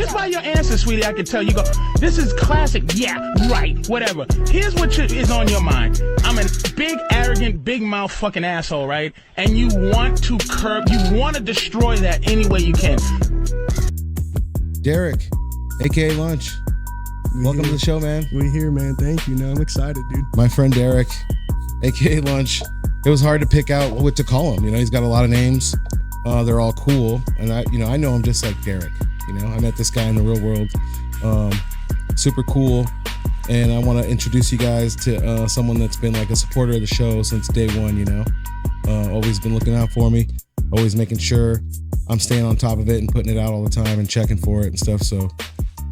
Just by your answer, sweetie, I can tell you go, this is classic. Yeah, right, whatever. Here's what is on your mind. I'm a big, arrogant, big mouth fucking asshole, right? And you want to destroy that any way you can. Derek, aka Lunch. Welcome to the show, man. We here, man. Thank you. No, I'm excited, dude. My friend Derek, aka Lunch. It was hard to pick out what to call him. You know, he's got a lot of names. They're all cool, and I know him just like Derek. You know, I met this guy in the real world. Super cool, and I want to introduce you guys to someone that's been like a supporter of the show since day one. You know, always been looking out for me, always making sure I'm staying on top of it and putting it out all the time and checking for it and stuff. So,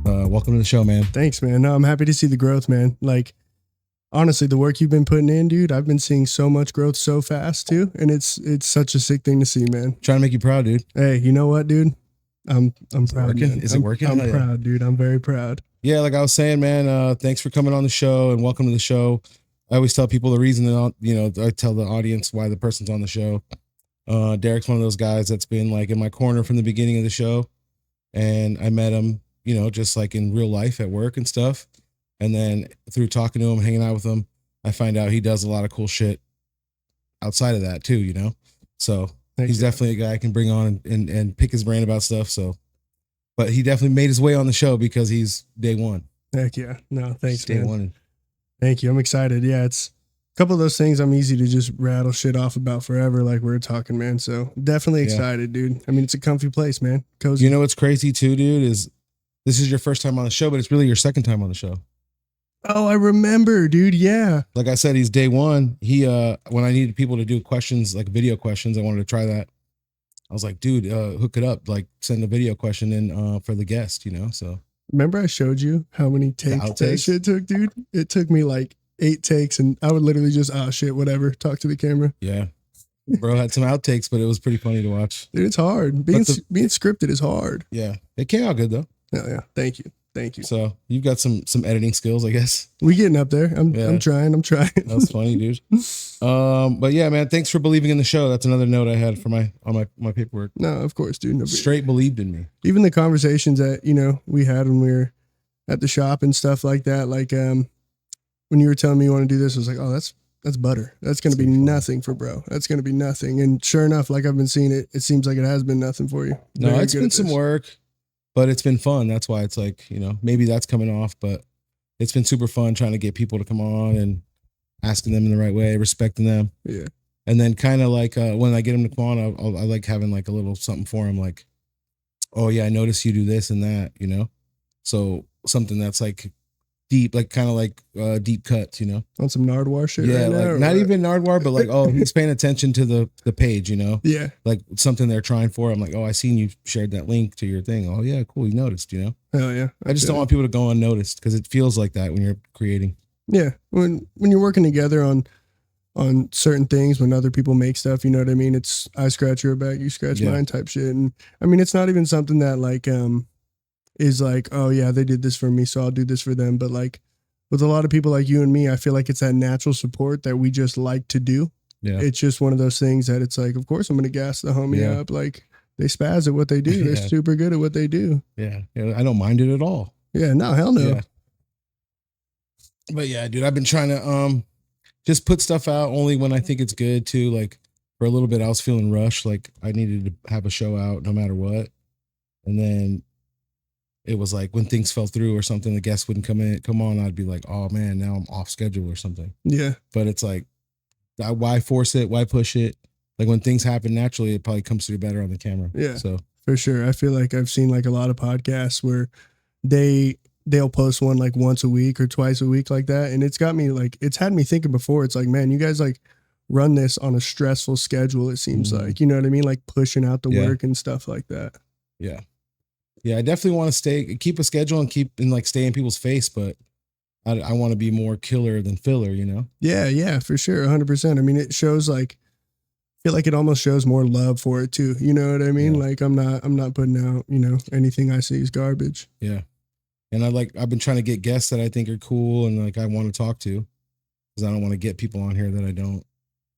welcome to the show, man. Thanks, man. No, I'm happy to see the growth, man. Like, honestly, the work you've been putting in, dude, I've been seeing so much growth so fast too, and it's such a sick thing to see, man. Trying to make you proud, dude. Hey, you know what, dude? I'm proud. Is it working? I'm proud, dude. I'm very proud. Yeah, like I was saying, man, thanks for coming on the show and welcome to the show. I always tell people the reason that, I tell the audience why the person's on the show. Derek's one of those guys that's been like in my corner from the beginning of the show. And I met him, just like in real life at work and stuff. And then through talking to him, hanging out with him, I find out he does a lot of cool shit outside of that too, So he's definitely a guy I can bring on and pick his brain about stuff. So, but he definitely made his way on the show because he's day one. Heck yeah. No, thanks, day man. One. Thank you. I'm excited. Yeah, it's a couple of those things I'm easy to just rattle shit off about forever, like we were talking, man. So definitely excited, dude. I mean, it's a comfy place, man. Cozy. You know what's crazy too, dude, is this is your first time on the show, but it's really your second time on the show. Oh, I remember, dude. Yeah. Like I said, he's day one. He, when I needed people to do questions, like video questions, I wanted to try that. I was like, dude, hook it up, like send a video question in for the guest, so. Remember I showed you how many takes that shit took, dude? It took me like 8 takes and I would literally just, shit, whatever, talk to the camera. Yeah. Bro had some outtakes, but it was pretty funny to watch. Dude, it's hard. Being scripted is hard. Yeah. It came out good though. Yeah. Thank you. So you've got some editing skills, I guess. We getting up there. I'm trying. That's funny, dude. But yeah, man, thanks for believing in the show. That's another note I had for my paperwork. No, of course, dude. Straight believed in me. Even the conversations that, we had when we were at the shop and stuff like that. Like, when you were telling me you want to do this, I was like, oh, that's butter. That's going to be nothing for bro. That's going to be nothing. And sure enough, like I've been seeing it, it seems like it has been nothing for you. No, it's been some work. But it's been fun. That's why it's like, maybe that's coming off, but it's been super fun trying to get people to come on and asking them in the right way, respecting them. Yeah. And then kind of like when I get them to come on, I like having like a little something for them. Like, oh yeah, I noticed you do this and that, So something that's like deep, like kind of like deep cuts, On some Nardwuar shit. Yeah, right now, like not even Nardwuar, but like, oh, he's paying attention to the page, Yeah. Like something they're trying for. I'm like, oh, I seen you shared that link to your thing. Oh yeah, cool. You noticed, Hell yeah. I just don't want people to go unnoticed because it feels like that when you're creating. Yeah. When you're working together on certain things, when other people make stuff, you know what I mean? It's I scratch your back, you scratch mine type shit. And I mean, it's not even something that like, is like, oh yeah, they did this for me, so I'll do this for them. But like with a lot of people like you and me, I feel like it's that natural support that we just like to do. Yeah. It's just one of those things that it's like, of course I'm going to gas the homie up. Like they spaz at what they do. They're super good at what they do. Yeah. I don't mind it at all. Yeah. No, hell no. Yeah. But yeah, dude, I've been trying to just put stuff out only when I think it's good too. Like for a little bit, I was feeling rushed. Like I needed to have a show out no matter what. And then it was like when things fell through or something, the guests wouldn't come on. I'd be like, oh man, now I'm off schedule or something. Yeah. But it's like, why force it? Why push it? Like when things happen naturally, it probably comes through better on the camera. Yeah. So for sure. I feel like I've seen like a lot of podcasts where they'll post one like once a week or twice a week like that. And it's got me like, it's had me thinking before. It's like, man, you guys like run this on a stressful schedule. It seems like, you know what I mean? Like pushing out the work and stuff like that. Yeah. Yeah, I definitely want to keep a schedule and like stay in people's face, but I want to be more killer than filler, Yeah, for sure. 100%. I mean, it shows like, I feel like it almost shows more love for it too. You know what I mean? Yeah. Like I'm not putting out, anything I see is garbage. Yeah. And I've been trying to get guests that I think are cool and like I want to talk to because I don't want to get people on here that I don't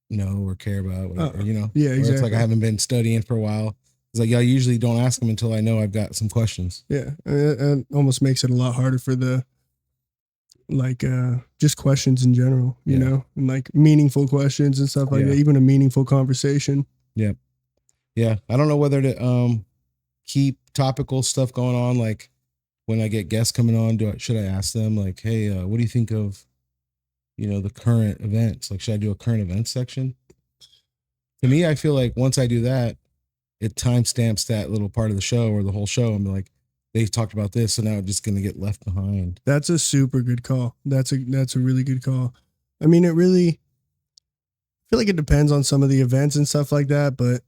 know or care about, whatever, Yeah, exactly. It's like I haven't been studying for a while. It's like, yeah, I usually don't ask them until I know I've got some questions. Yeah. It almost makes it a lot harder for the, like, just questions in general, you know, and like meaningful questions and stuff like that, even a meaningful conversation. Yeah. Yeah. I don't know whether to keep topical stuff going on. Like when I get guests coming on, should I ask them like, hey, what do you think of, you know, the current events? Like, should I do a current events section? To me, I feel like once I do that, it timestamps that little part of the show or the whole show. I'm like, they talked about this, so now it's just going to get left behind. That's a super good call. That's a really good call. I mean, I feel like it depends on some of the events and stuff like that, but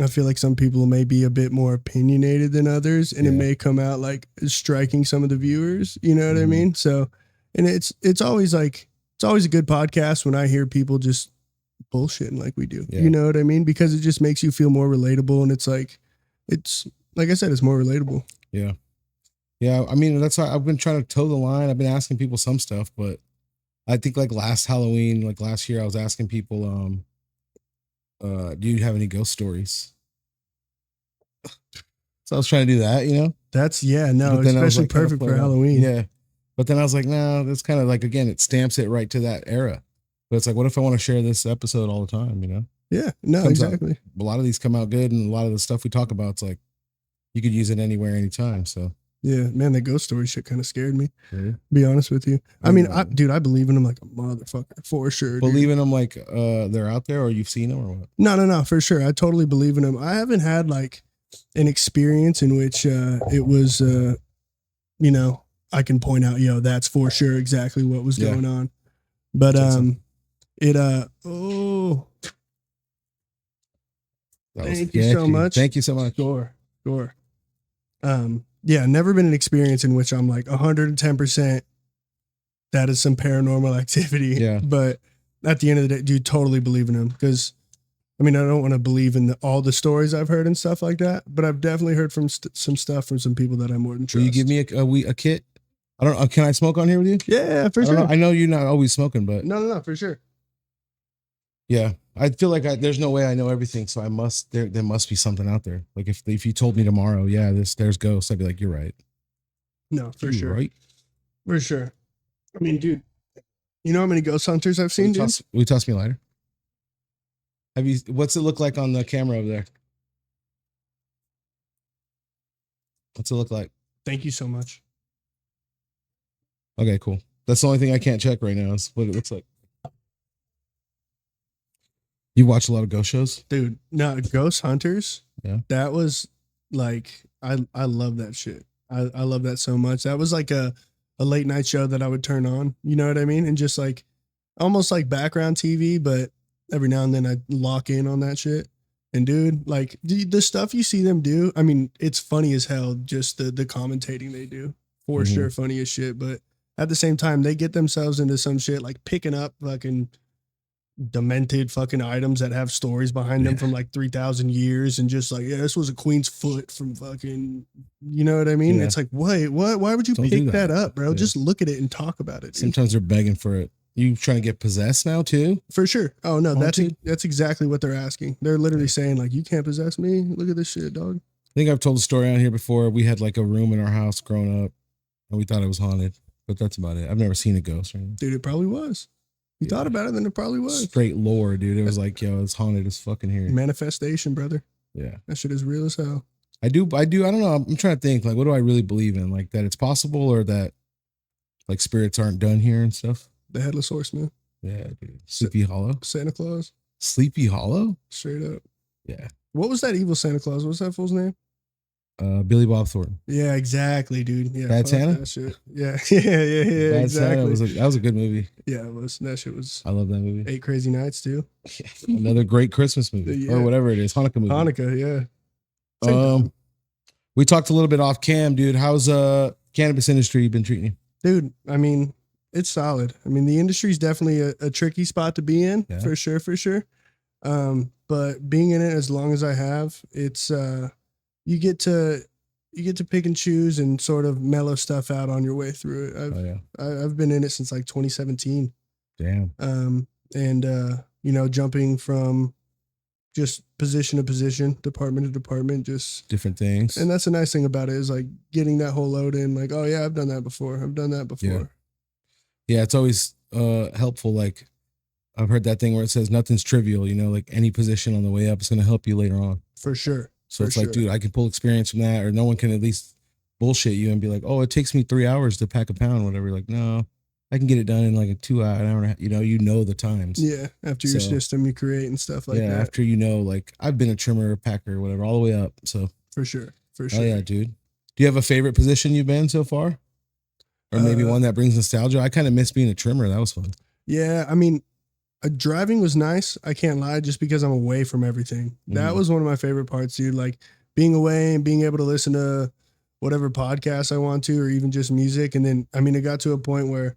I feel like some people may be a bit more opinionated than others, and it may come out like striking some of the viewers. You know what I mean? So, and it's always a good podcast when I hear people just bullshitting like we do. You know what I mean? Because it just makes you feel more relatable, and it's like I said, it's more relatable. Yeah. Yeah. I mean, that's why I've been trying to toe the line. I've been asking people some stuff, but I think like last Halloween, like last year, I was asking people, do you have any ghost stories? So I was trying to do that, you know? That's especially like, perfect for Halloween. Yeah. But then I was like, no, that's kind of like, again, it stamps it right to that era. But it's like, what if I want to share this episode all the time, you know? Yeah, no, exactly. A lot of these come out good, and a lot of the stuff we talk about, it's like, you could use it anywhere, anytime. So yeah, man, that ghost story shit kind of scared me. Really? Be honest with you. I mean, I believe in them like a motherfucker for sure. Believe in them like they're out there, or you've seen them, or what? No, for sure. I totally believe in them. I haven't had like an experience in which it was, you know, I can point out, that's for sure exactly what was going on. But thank you so much. Thank you so much. Sure. Never been an experience in which I'm like 110% that is some paranormal activity. Yeah. But at the end of the day, do you totally believe in them? Because I mean, I don't want to believe in all the stories I've heard and stuff like that, but I've definitely heard from some stuff from some people that I more than trust. Will you give me a kit? I don't know. Can I smoke on here with you? Yeah, for sure. I know you're not always smoking, but no, for sure. Yeah, I feel like there's no way I know everything, so there must be something out there. Like if you told me tomorrow, there's ghosts, I'd be like, you're right. No, for sure, right? For sure. I mean, dude, you know how many ghost hunters I've seen, dude? Will you toss me a lighter? What's it look like on the camera over there? What's it look like? Thank you so much. Okay, cool. That's the only thing I can't check right now is what it looks like. You watch a lot of ghost shows? Dude, no, Ghost Hunters. Yeah. That was like, I love that shit. I love that so much. That was like a late night show that I would turn on, you know what I mean? And just like, almost like background TV, but every now and then I lock in on that shit. And dude, like the stuff you see them do, I mean, it's funny as hell, just the commentating they do. For sure, funny as shit. But at the same time, they get themselves into some shit like picking up fucking demented fucking items that have stories behind them from like 3,000 years and just like, this was a queen's foot from fucking, you know what I mean? It's like, wait, what? Why would you pick that up, bro? Just look at it and talk about it. Sometimes they're begging for it. You trying to get possessed now too? For sure. Oh no, that's exactly what they're asking. They're literally saying like, you can't possess me. Look at this shit, dog. I think I've told the story on here before. We had like a room in our house growing up and we thought it was haunted, but that's about it. I've never seen a ghost. Right? Dude, it probably was. You thought about it, then it probably was. Straight lore, dude. It was like, it's haunted as fucking here. Manifestation, brother. Yeah. That shit is real as hell. I don't know. I'm trying to think, like, what do I really believe in? Like that it's possible, or that like spirits aren't done here and stuff? The Headless Horseman. Yeah, dude. Sleepy Hollow. Santa Claus. Sleepy Hollow? Straight up. Yeah. What was that evil Santa Claus? What's that fool's name? Billy Bob Thornton. Yeah, exactly, dude. Yeah, Bad Santa? That shit. Yeah, Bad exactly. That was a good movie. Yeah, it was. That shit was. I love that movie. 8 Crazy Nights too. Another great Christmas movie, or whatever it is, Hanukkah movie. Hanukkah, yeah. We talked a little bit off cam, dude. How's cannabis industry been treating you? Dude, I mean, it's solid. I mean, the industry's definitely a tricky spot to be in, for sure. But being in it as long as I have, it's you get to pick and choose and sort of mellow stuff out on your way through it. I've been in it since like 2017. Damn. And jumping from just position to position, department to department, just different things. And that's the nice thing about it is like getting that whole load in. Like, oh yeah, I've done that before. I've done that before. Yeah, it's always helpful. Like I've heard that thing where it says nothing's trivial. You know, like any position on the way up is going to help you later on. For sure. So it's like, dude, I can pull experience from that, or no one can at least bullshit you and be like, oh, it takes me 3 hours to pack a pound, whatever. You're like, no, I can get it done in like a 2 hour, an hour and a half. You know the times. Yeah, after your system you create and stuff like that. Yeah, after like I've been a trimmer, packer, whatever, all the way up. So for sure. Oh yeah, dude. Do you have a favorite position you've been so far, or maybe one that brings nostalgia? I kind of miss being a trimmer. That was fun. Yeah, I mean, driving was nice. I can't lie, just because I'm away from everything. That was one of my favorite parts, dude. Like being away and being able to listen to whatever podcast I want to, or even just music. And then, I mean, it got to a point where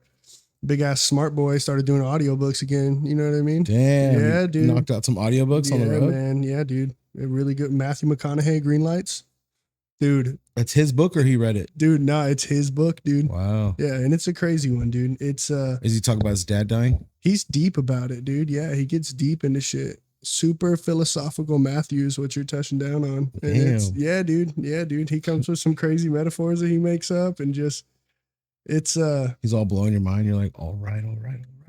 big ass smart boy started doing audiobooks again. You know what I mean? Damn. Yeah, dude. Knocked out some audiobooks on the road. Man. Yeah, dude. Really good. Matthew McConaughey, Green Lights. Dude. That's his book, or he read it? Dude, no, it's his book, dude. Wow. Yeah, and it's a crazy one, dude. It's Is he talking about his dad dying? He's deep about it, dude. Yeah, he gets deep into shit. Super philosophical Matthew is what you're touching down on. And Damn. Yeah, dude. Yeah, dude. He comes with some crazy metaphors that he makes up, and just it's he's all blowing your mind. You're like, all right.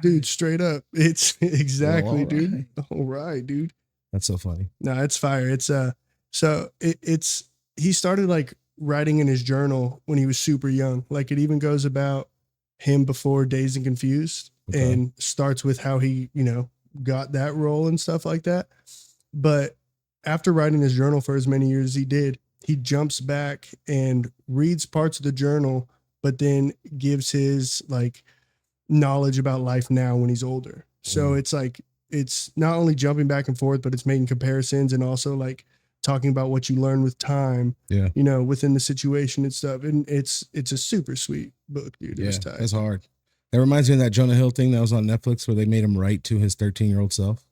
Dude, straight up. It's exactly, all dude. right. All right, dude. That's so funny. No, it's fire. It's so it's he started like writing in his journal when he was super young. Like it even goes about him before Dazed and Confused, and starts with how he, got that role and stuff like that. But after writing his journal for as many years as he did, he jumps back and reads parts of the journal, but then gives his like knowledge about life now when he's older. So it's like, it's not only jumping back and forth, but it's making comparisons and also like talking about what you learn with time, within the situation and stuff. And it's a super sweet book, dude. Yeah, that's hard. That reminds me of that Jonah Hill thing that was on Netflix where they made him write to his 13-year-old self.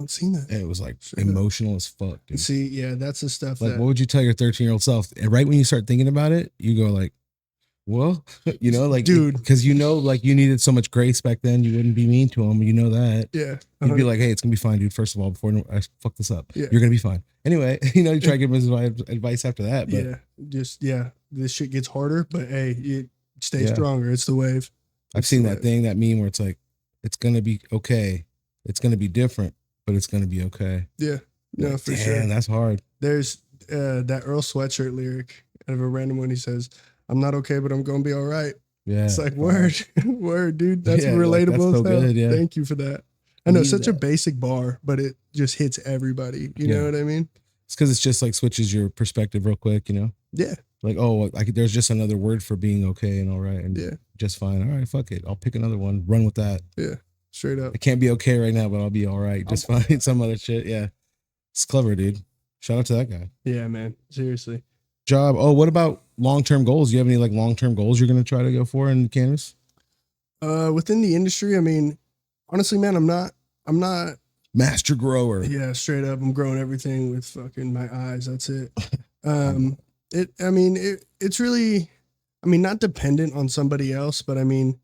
I've seen that. And it was like emotional as fuck, dude. See, yeah, that's the stuff like, what would you tell your 13-year-old self? And right when you start thinking about it, you go like, well, like, dude, because like you needed so much grace back then. You wouldn't be mean to him. You know that. Yeah. You'd be like, hey, it's going to be fine, dude. First of all, before I fuck this up, you're going to be fine. Anyway, you try to give him advice after that. But this shit gets harder, but hey, you stay stronger. It's the wave. I've seen that thing, that meme where it's like, it's going to be okay. It's going to be different, but it's going to be okay. Yeah. No, for sure. Damn, that's hard. There's that Earl Sweatshirt lyric out of a random one. He says, I'm not okay, but I'm going to be all right. Yeah. It's like, word, dude. That's relatable. That's so good, yeah. Thank you for that. I know, such a basic bar, but it just hits everybody. You know what I mean? It's because it's just like switches your perspective real quick, Yeah. Like, there's just another word for being okay and all right and just fine. All right, fuck it. I'll pick another one. Run with that. Yeah, straight up. I can't be okay right now, but I'll be all right. Just find some other shit. Yeah. It's clever, dude. Shout out to that guy. Yeah, man. Seriously. Job. Oh, what about long-term goals? Do you have any like long-term goals you're going to try to go for in cannabis? Within the industry, I mean, honestly, man, I'm not master grower. Yeah, straight up. I'm growing everything with fucking my eyes. That's it. It's really, not dependent on somebody else, but I mean,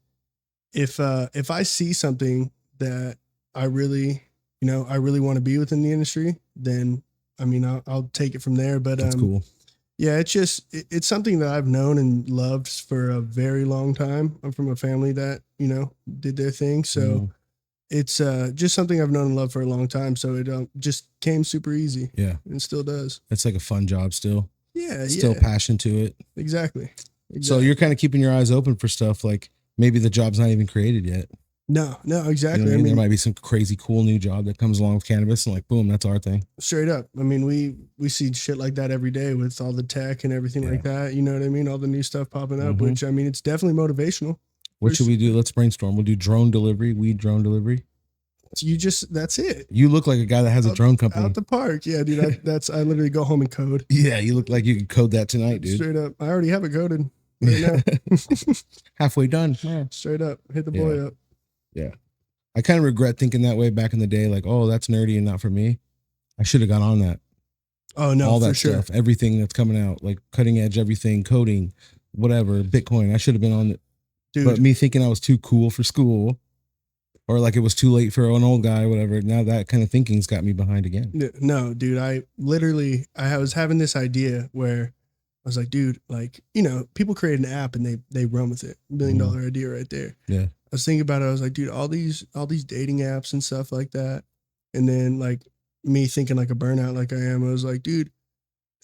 if I see something that I really want to be within the industry, then I'll take it from there. But that's cool. Yeah, it's something that I've known and loved for a very long time. I'm from a family that, did their thing. So it's just something I've known and loved for a long time. So it just came super easy. Yeah. And still does. It's like a fun job still. Yeah. Still passion to it. Exactly. So you're kind of keeping your eyes open for stuff like maybe the job's not even created yet. No, exactly. There might be some crazy cool new job that comes along with cannabis and like, boom, that's our thing. Straight up. We see shit like that every day with all the tech and everything like that. You know what I mean? All the new stuff popping up, which it's definitely motivational. What should we do? Let's brainstorm. We'll do drone delivery, weed drone delivery. That's it. You look like a guy that has a drone company. Out the park. Yeah, dude. I literally go home and code. Yeah, you look like you could code that tonight, dude. Straight up. I already have it coded right now. Halfway done. Yeah. Straight up. Hit the boy up. Yeah. I kind of regret thinking that way back in the day, like, oh, that's nerdy and not for me. I should have got on that. Oh, no, all that for stuff, sure. everything that's coming out, like cutting edge, everything, coding, whatever, Bitcoin. I should have been on it. Dude. But me thinking I was too cool for school, or like it was too late for an old guy, or whatever. Now that kind of thinking's got me behind again. No, dude, I was having this idea where I was like, dude, like, people create an app and they run with it. $1 million idea right there. Yeah. I was thinking about it. I was like, dude, all these dating apps and stuff like that. And then like me thinking like a burnout like I am, I was like, dude,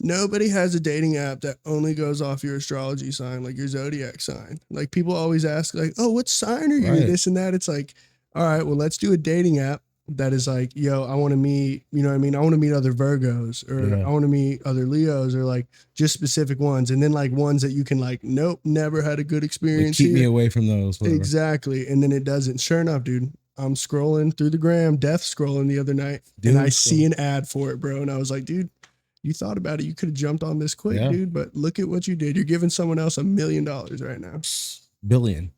nobody has a dating app that only goes off your astrology sign, like your zodiac sign. Like people always ask like, oh, what sign are you? Right. This and that. It's like, all right, well, let's do a dating app that is like, yo, I want to meet, you know what I mean? I want to meet other Virgos, or I want to meet other Leos, or like just specific ones. And then like ones that you can like, nope, never had a good experience. Like keep me away from those. Whatever. Exactly. And then it doesn't. Sure enough, dude, I'm scrolling through the gram, death scrolling the other night, and I see an ad for it, bro. And I was like, dude, you thought about it. You could have jumped on this quick, dude, but look at what you did. You're giving someone else $1 million right now. Billion.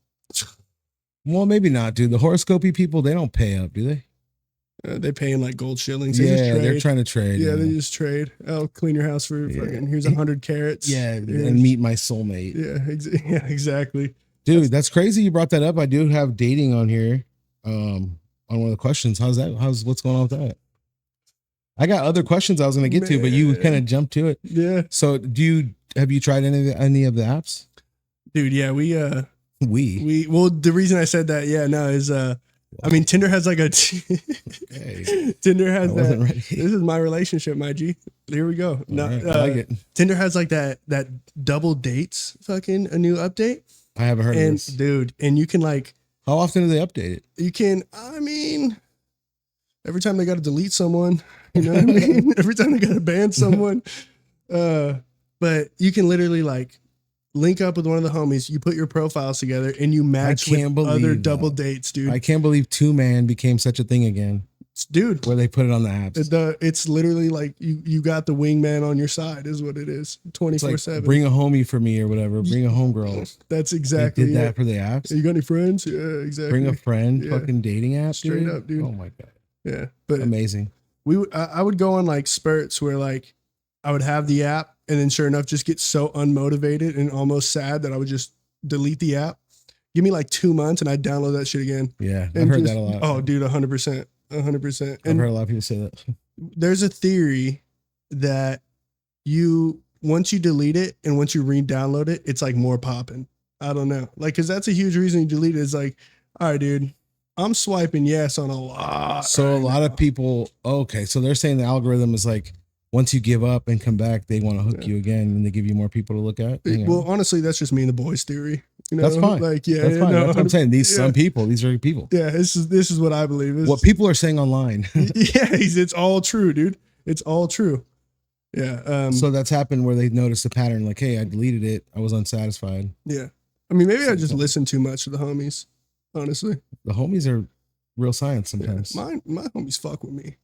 Well, maybe not, dude. The horoscopy people, they don't pay up, do they? They pay in like gold shillings. They're trying to trade. Yeah, they just trade. I'll clean your house for fucking, here's 100 carats. Yeah, and meet my soulmate. Yeah, exactly. Dude, that's crazy you brought that up. I do have dating on here. On one of the questions. What's going on with that? I got other questions I was going to get to, but you kind of jumped to it. Yeah. So have you tried any of the apps? Dude, yeah, well, the reason I said that, is I mean, Tinder has like a Tinder has that. This is my relationship, my G. Here we go. No, right, I like it. Tinder has like that double dates fucking a new update. I haven't heard of this. Dude, and you can like, how often do they update it? You can, I mean, every time they got to delete someone, you know what I mean? Every time they got to ban someone. But you can literally like link up with one of the homies, you put your profiles together, and you match with other double dates, dude. I can't believe 2Man became such a thing again. Dude. Where they put it on the apps. It's literally like you got the wingman on your side is what it is. 24/7. Like, bring a homie for me or whatever. Bring a homegirl. That's exactly they did that for the apps. You got any friends? Yeah, exactly. Bring a friend. Fucking dating app. Straight up, dude. Oh my God. Yeah. But amazing. I would go on like spurts where like I would have the app and then sure enough just get so unmotivated and almost sad that I would just delete the app. Give me like 2 months and I'd download that shit again. Yeah. I've heard that a lot. Oh, dude, 100%. 100%. I've heard a lot of people say that. There's a theory that once you delete it and once you re-download it, it's like more popping. I don't know. Like, cause that's a huge reason you delete it. It's like, all right, dude, I'm swiping yes on a lot. So a lot of people, okay. So they're saying the algorithm is like, once you give up and come back, they want to hook you again and they give you more people to look at. Well, honestly, that's just me and the boys theory. You know? That's fine. Like, that's fine. That's what I'm saying. These are people. Yeah, this is what I believe. What people are saying online. It's all true, dude. It's all true. Yeah. So that's happened where they noticed a pattern. Like, hey, I deleted it. I was unsatisfied. Yeah. I mean, maybe I just listen too much to the homies. Honestly, the homies are real science sometimes. Yeah, my homies fuck with me.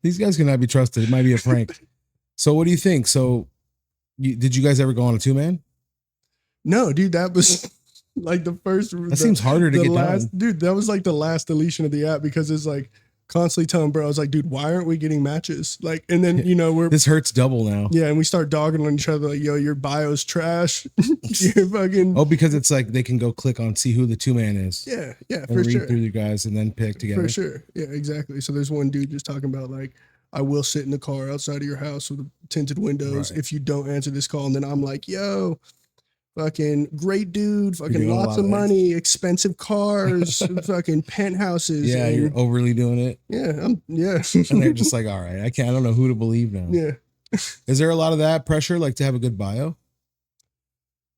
These guys cannot be trusted. It might be a prank. So what do you think? So did you guys ever go on a 2Man? No, dude, that was like the first. That seems harder to get done. Dude, that was like the last deletion of the app because it's like constantly telling bro, I was like, dude, why aren't we getting matches? Like, and then, this hurts double now. Yeah. And we start dogging on each other like, yo, your bio's trash. You're fucking. Oh, because it's like they can go click on, see who the 2Man is. Yeah. Yeah. And read through you guys and then pick together. For sure. Yeah, exactly. So there's one dude just talking about like, I will sit in the car outside of your house with tinted windows if you don't answer this call. And then I'm like, yo, fucking great dude, fucking lots of money, expensive cars, fucking penthouses. Yeah, you're overly doing it. Yeah, and they're just like, all right, I don't know who to believe now. Yeah. Is there a lot of that pressure, like to have a good bio?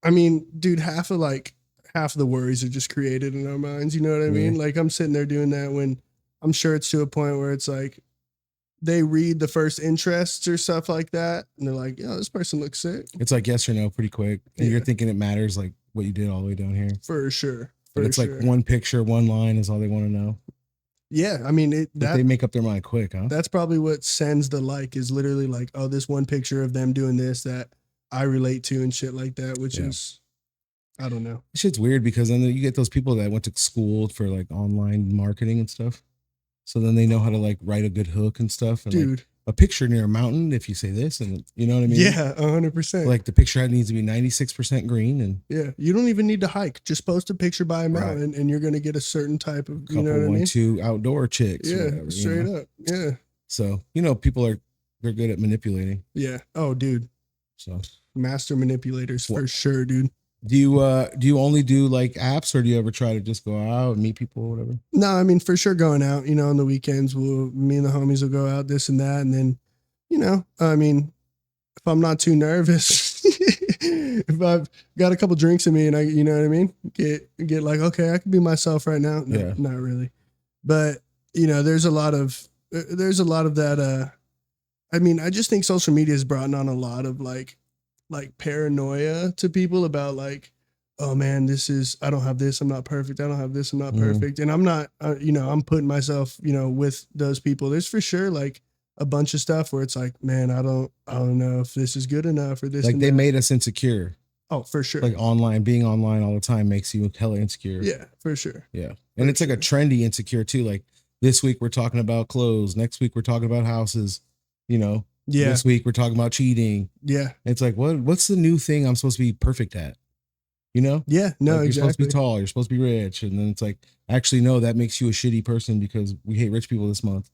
I mean, dude, half of the worries are just created in our minds. You know what I mean? Like I'm sitting there doing that when I'm sure it's to a point where it's like, they read the first interests or stuff like that. And they're like, yo, this person looks sick. It's like yes or no pretty quick. And you're thinking it matters like what you did all the way down here. For sure. But it's like one picture, one line is all they want to know. Yeah. I mean, they make up their mind quick, huh? That's probably what sends the like is literally like, oh, this one picture of them doing this that I relate to and shit like that, which is, I don't know. Shit's weird because then you get those people that went to school for like online marketing and stuff. So then they know how to like write a good hook and stuff. And dude. a picture near a mountain if you say this, and you know what I mean? Yeah, 100%. Like the picture needs to be 96% green and yeah, you don't even need to hike. Just post a picture by a mountain, and you're gonna get a certain type of, you know what I mean? 2 outdoor chicks. Yeah, whatever, straight up. Yeah. So people they're good at manipulating. Yeah. Oh, dude. So Master manipulators for sure, dude. Do you only do like apps, or do you ever try to just go out and meet people or whatever? No, I mean, for sure going out, on the weekends, me and the homies will go out, this and that. And then, I mean, if I'm not too nervous, if I've got a couple drinks in me and I, you know what I mean? Get like, okay, I can be myself right now. No, Yeah. Not really. But, there's a lot of that. I mean, I just think social media has brought on a lot of like paranoia to people about like, oh man, I don't have this, I'm not perfect. I don't have this, I'm not perfect. And I'm not, I'm putting myself, with those people. There's for sure like a bunch of stuff where it's like, man, I don't know if this is good enough or this. Like they made us insecure. Oh, for sure. Like being online all the time makes you hella insecure. Yeah, for sure. Yeah. And it's like a trendy insecure too. Like this week we're talking about clothes. Next week we're talking about houses, Yeah. This week we're talking about cheating. Yeah. It's like, what's the new thing I'm supposed to be perfect at? Yeah. No, like you're exactly. supposed to be tall. You're supposed to be rich. And then it's like, actually, no, that makes you a shitty person because we hate rich people this month.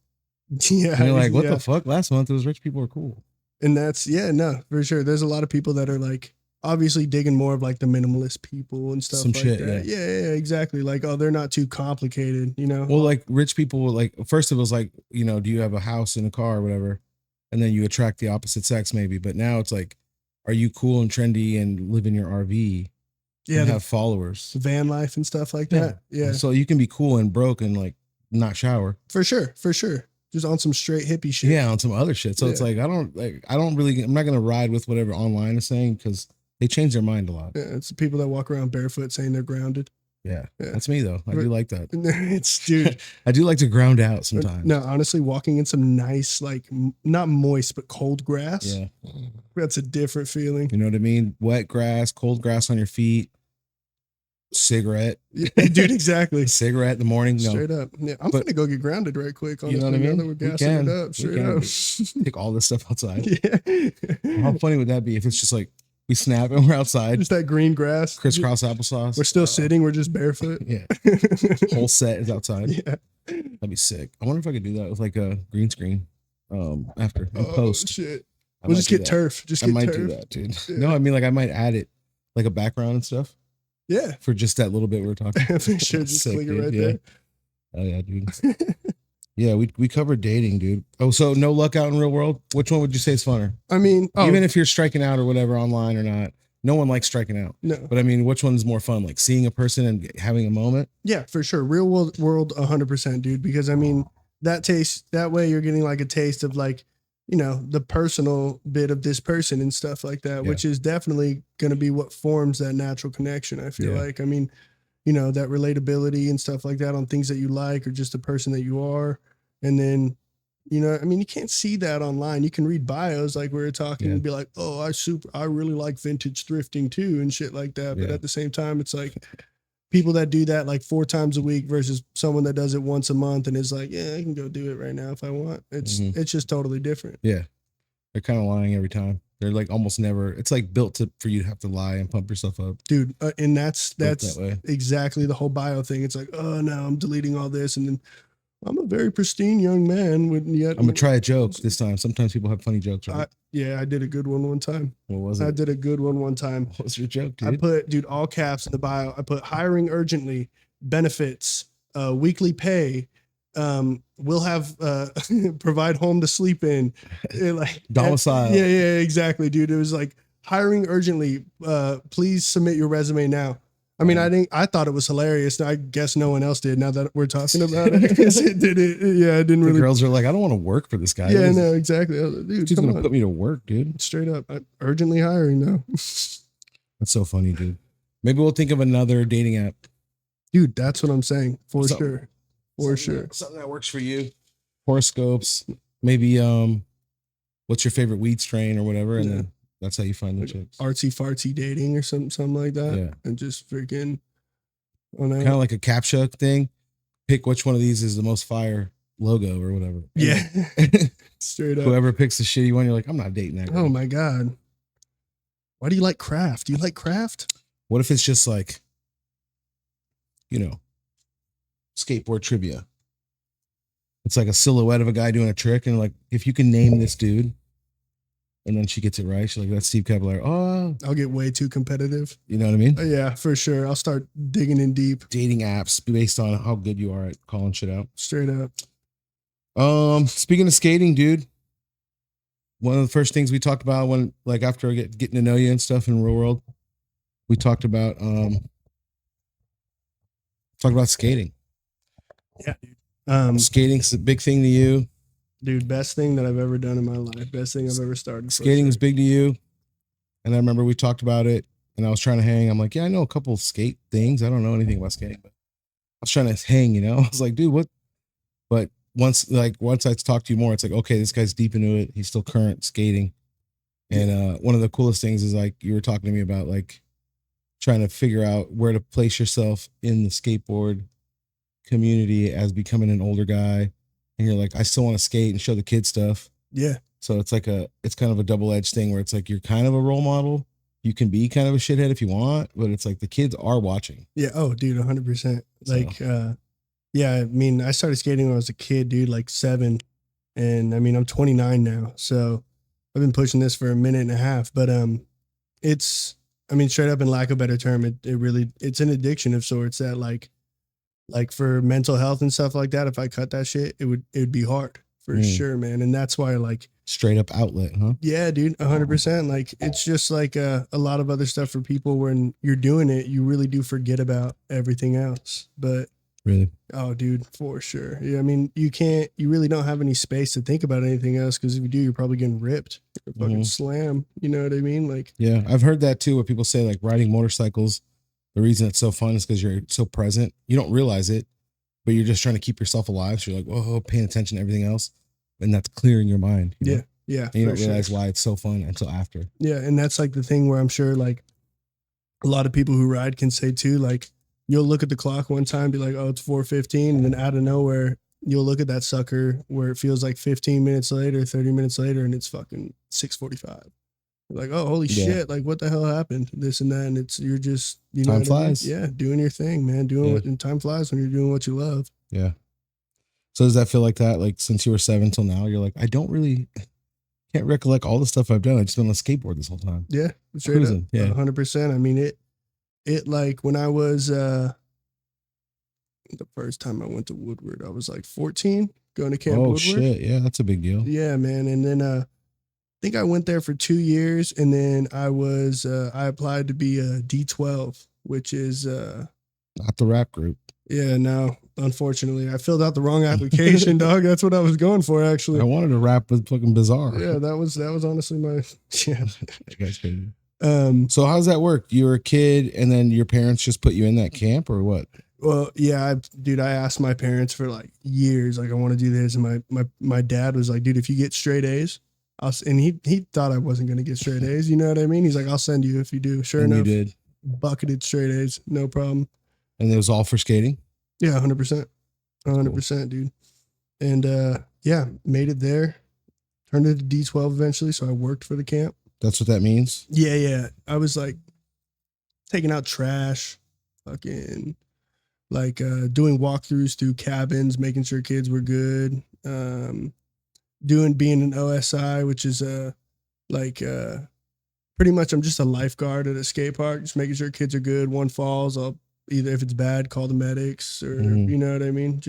Yeah. And you're like, what the fuck? Last month it was rich people are cool. And that's, no, for sure. There's a lot of people that are like, obviously digging more of like the minimalist people and stuff like that. Yeah, exactly. Like, oh, they're not too complicated, Well, like rich people, like first it was like, do you have a house and a car or whatever? And then you attract the opposite sex maybe. But now it's like, are you cool and trendy and live in your RV? Yeah. And have followers. Van life and stuff like that. Yeah. So you can be cool and broke and like not shower. For sure. Just on some straight hippie shit. Yeah, on some other shit. So it's like, I'm not going to ride with whatever online is saying because they change their mind a lot. Yeah, it's the people that walk around barefoot saying they're grounded. Yeah, that's me though. I do like that. It's dude. I do like to ground out sometimes. No, honestly, walking in some nice, like not moist but cold grass. Yeah, that's a different feeling. You know what I mean? Wet grass, cold grass on your feet. Cigarette, dude. Exactly. Cigarette in the morning. Straight up. Yeah, I'm gonna go get grounded right quick. Honestly, you know what I mean? We're gassing it up. Straight up. Take all this stuff outside. Yeah. How funny would that be if it's just like we snap and we're outside? Just that green grass. Crisscross applesauce. We're still sitting. We're just barefoot. Yeah. Whole set is outside. Yeah. That'd be sick. I wonder if I could do that with like a green screen. After post. Shit. We'll just get turf. I might do that, dude. Yeah. No, I mean like I might add it like a background and stuff. Yeah. For just that little bit we were talking. For sure. Just click it right there. Oh yeah, dude. Yeah, we covered dating, dude. Oh, so no luck out in real world? Which one would you say is funner? I mean, even if you're striking out or whatever online or not, no one likes striking out. No. But I mean, which one's more fun? Like seeing a person and having a moment? Yeah, for sure. Real world 100%, dude. Because I mean, that way you're getting like a taste of like, the personal bit of this person and stuff like that, which is definitely going to be what forms that natural connection. I feel like, I mean, that relatability and stuff like that on things that you like or just the person that you are. And then, I mean, you can't see that online. You can read bios like we were talking and be like, oh, I really like vintage thrifting too and shit like that. But at the same time, it's like people that do that like 4 times a week versus someone that does it once a month and is like, yeah, I can go do it right now if I want. It's just totally different. Yeah. They're kind of lying every time. They're like almost never, it's like built for you to have to lie and pump yourself up. Dude. And that's that exactly the whole bio thing. It's like, oh no, I'm deleting all this. And then I'm a very pristine young man. I'm going to try a joke this time. Sometimes people have funny jokes, right? I did a good one time. What was it? I did a good one time. What was your joke, dude? I put, all caps in the bio. I put hiring urgently, benefits, weekly pay. We'll have provide home to sleep in. Like domicile. Yeah, exactly, dude. It was like hiring urgently. Please submit your resume now. I mean, I thought it was hilarious. I guess no one else did. Now that we're talking about it, it did it. Yeah, it didn't really. Girls are like, I don't want to work for this guy. Yeah, no, exactly. Like, dude, she's gonna put me to work, dude. Straight up, urgently hiring now. That's so funny, dude. Maybe we'll think of another dating app, dude. That's what I'm saying for sure. For sure, something that works for you. Horoscopes, maybe. What's your favorite weed strain or whatever, and then. That's how you find the chicks. Artsy fartsy dating or something like that. Yeah. And just freaking kind of like a CAPTCHA thing. Pick which one of these is the most fire. logo or whatever. Yeah. Straight up. Whoever picks the shitty one, you're like, I'm not dating that guy. Oh my God. Why do you like craft? Do you like craft? What if it's just like, you know, skateboard trivia? It's like a silhouette of a guy doing a trick, and like, if you can name this dude, and then she gets it right, she's like, that's Steve Caballero. Oh, I'll get way too competitive. you know what I mean? Yeah, for sure. I'll start digging in deep. Dating apps based on how good you are at calling shit out. Straight up. Speaking of skating, dude, one of the first things we talked about when, like, after getting to know you and stuff in real world, we talked about skating. Yeah, dude. Skating's a big thing to you. Dude, best thing that I've ever done in my life. Best thing I've ever started. Skating was big to you. And I remember we talked about it, and I was trying to hang. I'm like, yeah, I know a couple of skate things. I don't know anything about skating, but I was trying to hang, you know? I was like, dude, what? But once I talked to you more, it's like, okay, this guy's deep into it. He's still current skating. And one of the coolest things is, like, you were talking to me about, like, trying to figure out where to place yourself in the skateboard community as becoming an older guy. And you're like, I still want to skate and show the kids stuff. Yeah. So it's kind of a double-edged thing where it's like, you're kind of a role model. You can be kind of a shithead if you want, but it's like the kids are watching. Yeah. Oh, dude, 100%. Like, So. yeah, I mean, I started skating when I was a kid, dude, like 7. And I mean, I'm 29 now. So I've been pushing this for a minute and a half, but it's, I mean, straight up, in lack of a better term, it really, it's an addiction of sorts that like for mental health and stuff like that, if I cut that shit, it would be hard for sure, man. And that's why, like, Straight up outlet, huh? yeah, dude, 100%. Like, it's just like a lot of other stuff for people. When you're doing it, you really do forget about everything else. But Really? oh, dude, for sure. Yeah, I mean, you really don't have any space to think about anything else, because if you do, you're probably getting ripped or fucking slam. You know what I mean? Like, Yeah, I've heard that too, where people say, like, riding motorcycles, the reason it's so fun is because you're so present. You don't realize it, but you're just trying to keep yourself alive. So you're like, whoa, paying attention to everything else. And that's clearing your mind. You know? Yeah. And you don't realize why it's so fun until after. Yeah, and that's like the thing where I'm sure, like, a lot of people who ride can say too, like, you'll look at the clock one time, be like, oh, it's 4:15, and then out of nowhere, you'll look at that sucker where it feels like 15 minutes later, 30 minutes later, and it's fucking 6:45. Like, oh, holy shit, like, what the hell happened? This and that, and you're just, you know, Time flies. Yeah, doing your thing, man, and time flies when you're doing what you love. Yeah. So does that feel like that? Like, since you were 7 till now, you're like, I can't recollect all the stuff I've done. I've just been on a skateboard this whole time. Yeah, straight Cruising. up, Yeah, 100%. I mean, it like, when I was the first time I went to Woodward, I was like 14, going to Camp Woodward. Shit, yeah, that's a big deal. Yeah, man. And then I think I went there for 2 years, and then I applied to be a D12, which is Not the rap group. yeah, no, unfortunately, I filled out the wrong application, dog. That's what I was going for, actually. I wanted to rap with fucking Bizarre. Yeah, that was honestly my yeah. You guys crazy. So how does that work? You were a kid, and then your parents just put you in that camp, or what? Well, yeah, dude, I asked my parents for like years, like, I want to do this, and my dad was like, dude, if you get straight A's, and he thought I wasn't gonna get straight A's, you know what I mean? He's like, I'll send you if you do. Sure enough, you did. Bucketed straight A's, no problem. And it was all for skating? Yeah, 100%. 100%, dude. And yeah, made it there. Turned into D12 eventually, so I worked for the camp. That's what that means? Yeah. I was like taking out trash, fucking like doing walkthroughs through cabins, making sure kids were good. Being an OSI, which is pretty much I'm just a lifeguard at a skate park, just making sure kids are good. One falls, I'll either, if it's bad, call the medics, or you know what I mean?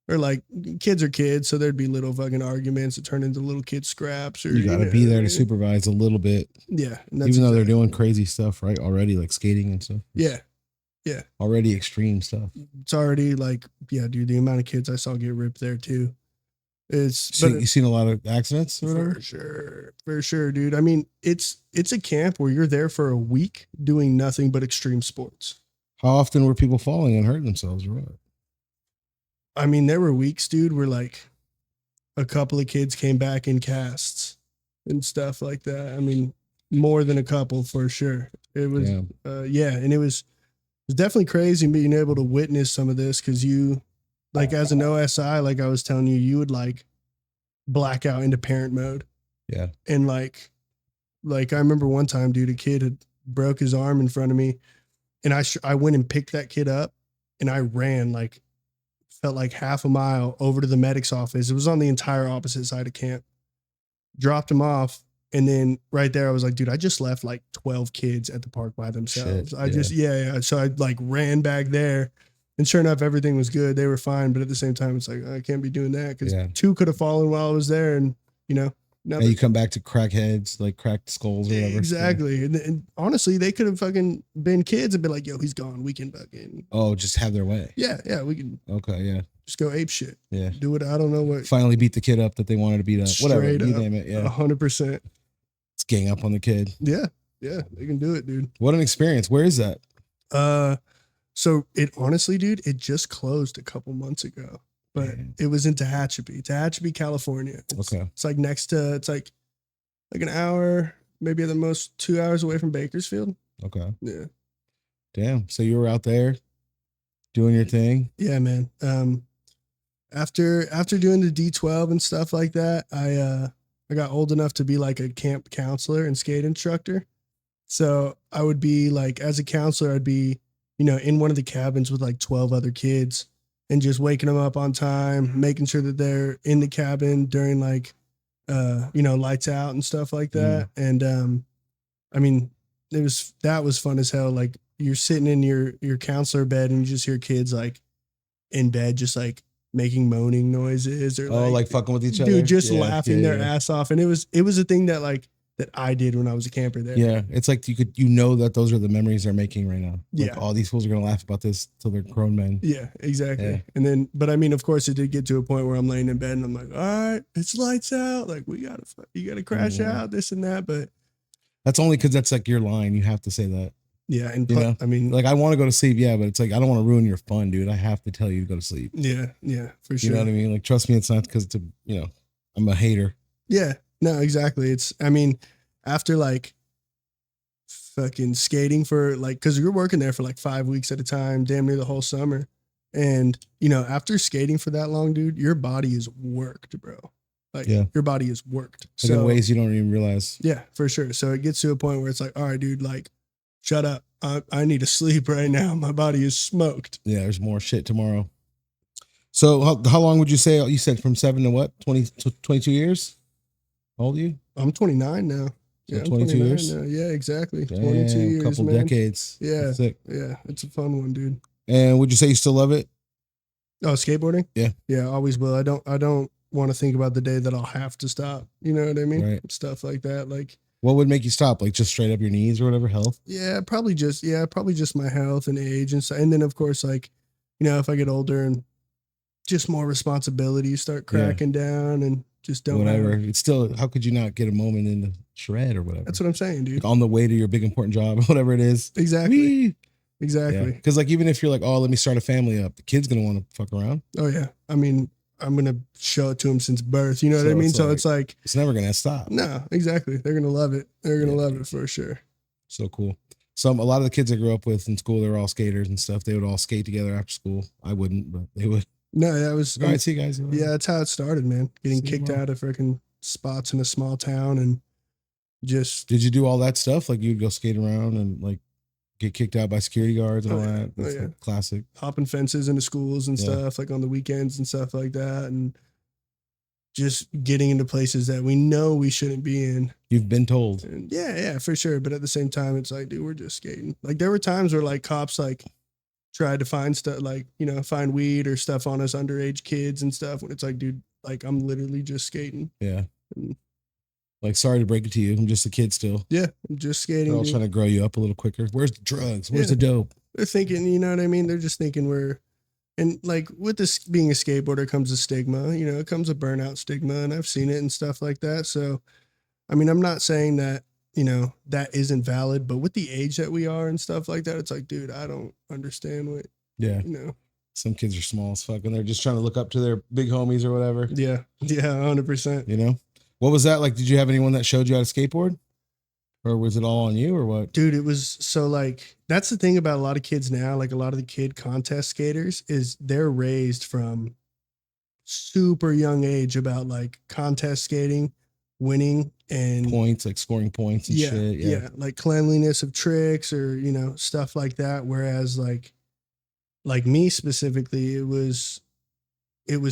Or like, kids are kids, so there'd be little fucking arguments that turn into little kid scraps. Or you got to be there to supervise a little bit. Yeah. Even though they're doing crazy stuff, right? Already, like skating and stuff. Yeah. Already extreme stuff. It's already like, yeah, dude, the amount of kids I saw get ripped there too. You've seen a lot of accidents or whatever? For sure, dude. I mean, it's a camp where you're there for a week doing nothing but extreme sports. How often were people falling and hurting themselves or what? I mean, there were weeks, dude, where like a couple of kids came back in casts and stuff like that. I mean, more than a couple for sure. It was, and it was definitely crazy being able to witness some of this, because you like as an OSI, like I was telling you, you would like black out into parent mode. Yeah. And like I remember one time, dude, a kid had broke his arm in front of me, and I went and picked that kid up, and I ran like, felt like half a mile over to the medic's office. It was on the entire opposite side of camp. Dropped him off, and then right there I was like, dude, I just left like 12 kids at the park by themselves. So I like ran back there, and sure enough, everything was good. They were fine, but at the same time, it's like I can't be doing that because 2 could have fallen while I was there, and you know. And you come back to crackheads, like cracked skulls or whatever. Exactly. Yeah. And honestly, they could have fucking been kids and been like, yo, he's gone. We can fucking. Oh, just have their way. Yeah. We can. Okay. Yeah. Just go ape shit. Yeah. Do it. I don't know what. Finally beat the kid up that they wanted to beat up. Whatever. Straight You up, name it. Yeah. 100%. Let's gang up on the kid. Yeah. They can do it, dude. What an experience. Where is that? So it honestly, dude, it just closed a couple months ago, but it was in Tehachapi, California. It's like next to, it's like an hour, maybe at the most 2 hours away from Bakersfield. Okay. Yeah. Damn. So you were out there doing your thing? Yeah, man. After doing the D12 and stuff like that, I got old enough to be like a camp counselor and skate instructor. So I would be like, as a counselor, I'd be, you know, in one of the cabins with like 12 other kids and just waking them up on time, making sure that they're in the cabin during like, you know, lights out and stuff like that. And, I mean, that was fun as hell. Like you're sitting in your counselor bed and you just hear kids like in bed, just like making moaning noises or like fucking with each other, dude, just laughing their ass off. And it was a thing that like, that I did when I was a camper there. Yeah. It's like you know that those are the memories they're making right now. Like, yeah. all these fools are going to laugh about this till they're grown men. Yeah, exactly. Yeah. And then, but I mean, of course it did get to a point where I'm laying in bed and I'm like, all right, it's lights out. Like you gotta crash out, this and that. But that's only because that's like your line. You have to say that. Yeah. And I mean, like I want to go to sleep. Yeah. But it's like, I don't want to ruin your fun, dude. I have to tell you to go to sleep. Yeah. Yeah, for sure. You know what I mean? Like, trust me, it's not because I'm a hater. Yeah, no, exactly. I mean, after like fucking skating for like, cause you're working there for like 5 weeks at a time, damn near the whole summer. And, you know, after skating for that long, dude, your body is worked, bro. Like your body is worked. Like in ways you don't even realize. Yeah, for sure. So it gets to a point where it's like, all right, dude, like, shut up. I need to sleep right now. My body is smoked. Yeah, there's more shit tomorrow. So how long would you say, you said from 7 to what? 20 to 22 years? How old are you? I'm 29 now. So yeah, 22 years? Now. Yeah, exactly. Damn, 22 years, couple man. decades. Yeah. Sick. Yeah, it's a fun one, dude. And would you say you still love it? Oh, skateboarding? Yeah. Yeah, always will. I don't want to think about the day that I'll have to stop. You know what I mean? Right. Stuff like that. Like, what would make you stop? Like just straight up your knees or whatever, health? Yeah, probably just my health and age and stuff. And then of course, like, you know, if I get older and just more responsibilities start cracking down and just don't whatever. It's still, how could you not get a moment in the shred or whatever? That's what I'm saying, dude. Like on the way to your big important job, whatever it is. Exactly. Whee! Exactly. Because like even if you're like, oh, let me start a family up, the kid's gonna want to fuck around. Oh yeah. I mean, I'm gonna show it to him since birth. You know what I mean? So it's like it's never gonna stop. No, exactly. They're gonna love it. They're gonna love it for sure. So cool. A lot of the kids I grew up with in school, they were all skaters and stuff. They would all skate together after school. I wouldn't, but they would. No, that was all right. See you guys. Yeah, that's how it started, man. Getting kicked out of freaking spots in a small town and just. Did you do all that stuff? Like you'd go skate around and like get kicked out by security guards and all that? That's like classic. Hopping fences into schools and stuff, like on the weekends and stuff like that. And just getting into places that we know we shouldn't be in. You've been told. And yeah, for sure. But at the same time, it's like, dude, we're just skating. Like there were times where like cops like tried to find stuff, like, you know, find weed or stuff on us underage kids and stuff. When it's like, dude, like I'm literally just skating. Yeah. And, like, sorry to break it to you. I'm just a kid still. Yeah. I'm just skating. They're all trying to grow you up a little quicker. Where's the drugs? Where's the dope? They're thinking, you know what I mean? They're just thinking and like with this being a skateboarder comes a stigma, you know, it comes a burnout stigma, and I've seen it and stuff like that. So, I mean, I'm not saying that, you know, that isn't valid, but with the age that we are and stuff like that, it's like, dude, I don't understand what, you know. Some kids are small as fuck and they're just trying to look up to their big homies or whatever. Yeah. Yeah. 100%. You know, what was that like? Did you have anyone that showed you how to skateboard? or was it all on you or what? Dude, it was so like that's the thing about a lot of kids now. Like a lot of the kid contest skaters is they're raised from super young age about like contest skating, winning, and Points, like scoring points and shit. yeah, like cleanliness of tricks or stuff like that. Whereas like me specifically, it was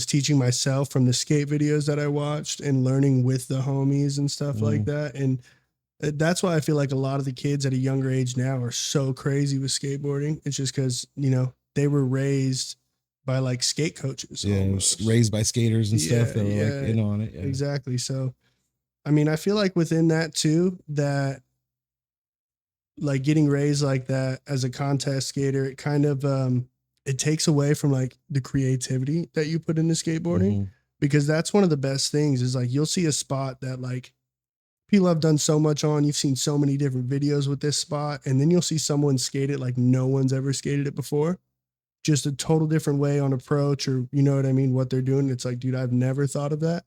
teaching myself from the skate videos that I watched and learning with the homies and stuff like that. And that's why I feel like a lot of the kids at a younger age now are so crazy with skateboarding. It's just because, they were raised by like skate coaches. Yeah, raised by skaters and stuff that were like in on it. Yeah. Exactly. So, I mean, I feel like within that too, that like getting raised like that as a contest skater, it kind of, it takes away from like the creativity that you put into skateboarding, because that's one of the best things is like, you'll see a spot that like people have done so much on, you've seen so many different videos with this spot. And then you'll see someone skate it like no one's ever skated it before. Just a total different way on approach, or you know what I mean, what they're doing. It's like, dude, I've never thought of that.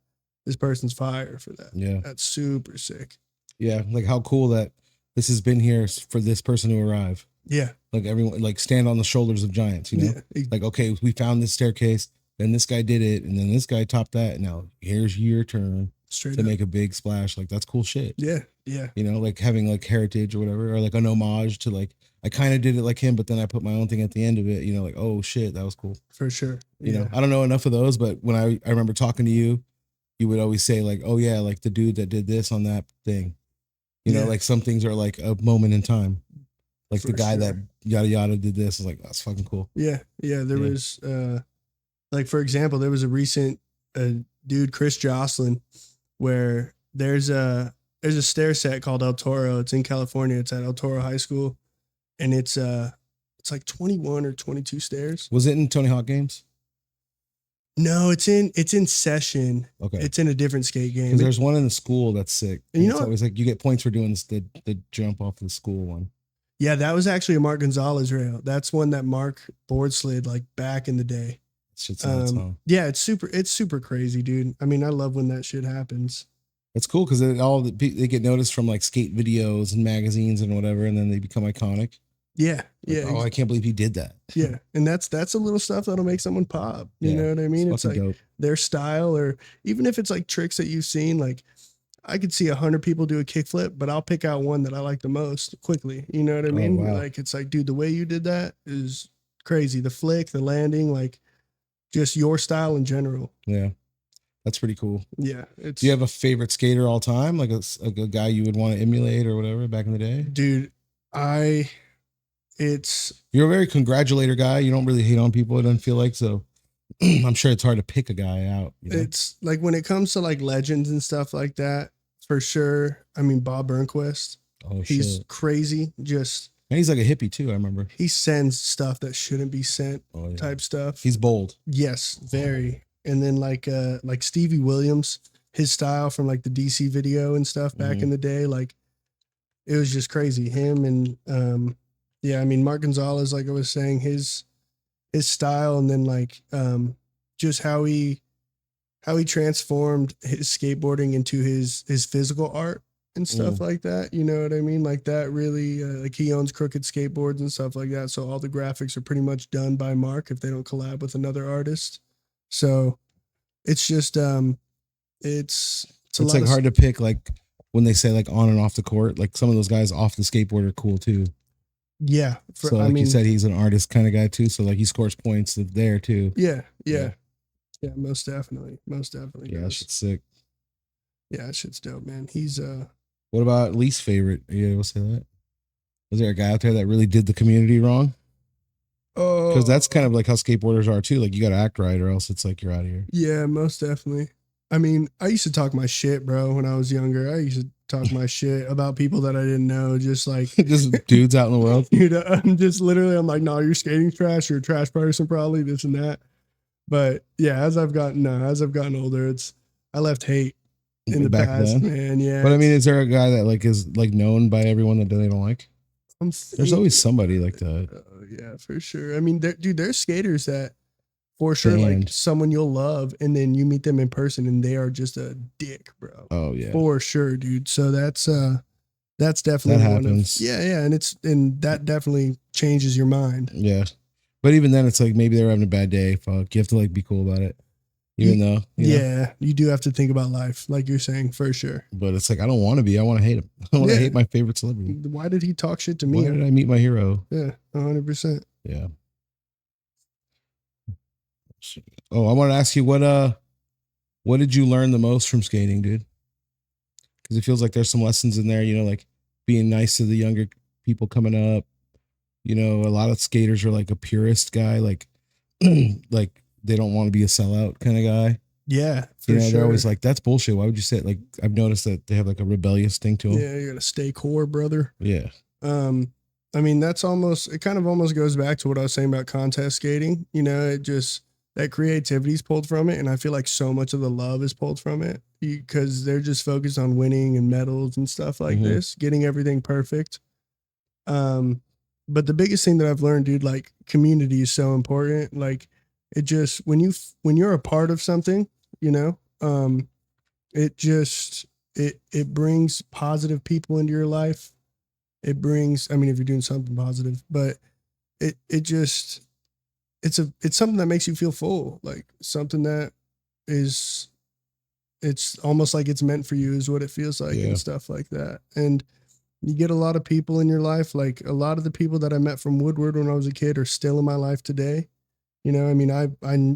This person's fire for that. Yeah. That's super sick. Yeah. Like how cool that this has been here for this person to arrive. Yeah. Like everyone, like stand on the shoulders of giants, Yeah. Like, okay, we found this staircase, then this guy did it, and then this guy topped that. And now here's your turn to make a big splash. Like that's cool shit. Yeah. Yeah. Like having like heritage or whatever, or like an homage to like, I kind of did it like him, but then I put my own thing at the end of it, like, oh shit, that was cool. For sure. I don't know enough of those, but when I remember talking to you, you would always say like, oh yeah, like the dude that did this on that thing, like some things are like a moment in time. Like the guy that yada yada did this is like, that's fucking cool. Yeah. Yeah. There was, like, for example, there was a recent dude, Chris Jocelyn, where there's a stair set called El Toro. It's in California. It's at El Toro High School. And it's like 21 or 22 stairs. Was it in Tony Hawk games? No, it's in Session. Okay. It's in a different skate game. Because there's one in the school that's sick. And it's always like you get points for doing this, the jump off the school one. Yeah, that was actually a Mark Gonzalez rail. That's one that Mark board slid like back in the day. Shit's nuts, huh? Yeah, it's super crazy, dude. I mean, I love when that shit happens. It's cool because they get noticed from like skate videos and magazines and whatever, and then they become iconic. Yeah, like, oh, I can't believe he did that. Yeah, and that's a little stuff that'll make someone pop. You know what I mean? It's like dope. Their style, or even if it's like tricks that you've seen. Like I could see 100 people do a kickflip, but I'll pick out one that I like the most quickly. You know what I mean? Wow. Like it's like, dude, the way you did that is crazy. The flick, the landing, like just your style in general. Yeah. That's pretty cool. Yeah. Do you have a favorite skater all time? Like a guy you would want to emulate or whatever back in the day? Dude, you're a very congratulator guy. You don't really hate on people. It doesn't feel like so. I'm sure it's hard to pick a guy out. It's like when it comes to like legends and stuff like that, for sure. I mean, Bob Burnquist. Oh, he's shit. Crazy. And he's like a hippie too. I remember he sends stuff that shouldn't be sent. Type stuff. He's bold. Yes, very. And then like Stevie Williams, his style from like the DC video and stuff back in the day, like it was just crazy. Him and I mean Mark Gonzalez, like I was saying, his style, and then like just how he transformed his skateboarding into his physical art and stuff like that. You know what I mean? Like that really like he owns Crooked Skateboards and stuff like that. So all the graphics are pretty much done by Mark if they don't collab with another artist. So it's just it's like hard to pick, like when they say like on and off the court, like some of those guys off the skateboard are cool too. Yeah. So like you said, he's an artist kind of guy too. So like he scores points there too. Yeah. Most definitely. Yeah, that shit's sick. Yeah, that shit's dope, man. He's What about least favorite? Are you able to say that? Was there a guy out there that really did the community wrong? Oh, because that's kind of like how skateboarders are too. Like you got to act right, or else it's like you're out of here. Yeah, most definitely. I mean, I used to talk my shit, bro. When I was younger, I used to talk my shit about people that I didn't know, just like just dudes out in the world. Dude, I'm like, no, you're skating trash. You're a trash person, probably this and that. But yeah, as I've gotten older, I left hate in the past, man. Yeah. But I mean, is there a guy that like is like known by everyone that they don't like? There's always somebody like that. Yeah, for sure. I mean, there's skaters that for sure, like someone you'll love, and then you meet them in person and they are just a dick, bro. Oh yeah, for sure, dude. So that's That's definitely That one happens. of, yeah. And that definitely changes your mind. Yeah. But even then, it's like maybe they're having a bad day. Fuck, you have to like be cool about it, even though, you know? You do have to think about life, like you're saying, for sure. But it's like I don't want to be. I want to hate him. I want to hate my favorite celebrity. Why did he talk shit to me? Why did I meet my hero? Yeah, 100%. Yeah. Oh, I want to ask you what did you learn the most from skating, dude? Because it feels like there's some lessons in there. You know, like being nice to the younger people coming up. You know, a lot of skaters are like a purist guy, like like they don't want to be a sellout kind of guy. Yeah, for You know, sure. they're always like, that's bullshit. Why would you say it? Like, I've noticed that they have like a rebellious thing to them. Yeah, you gotta stay core, brother. Yeah. I mean, it kind of almost goes back to what I was saying about contest skating. You know, it just, that creativity is pulled from it. And I feel like so much of the love is pulled from it because they're just focused on winning and medals and stuff like this, getting everything perfect. But the biggest thing that I've learned, dude, like community is so important. Like it just, when you're a part of something, you know, it just, it brings positive people into your life. It brings, I mean, if you're doing something positive, but it just, it's something that makes you feel full, like something that is, it's almost like it's meant for you is what it feels like and stuff like that. And you get a lot of people in your life. Like a lot of the people that I met from Woodward when I was a kid are still in my life today. You know, I mean, I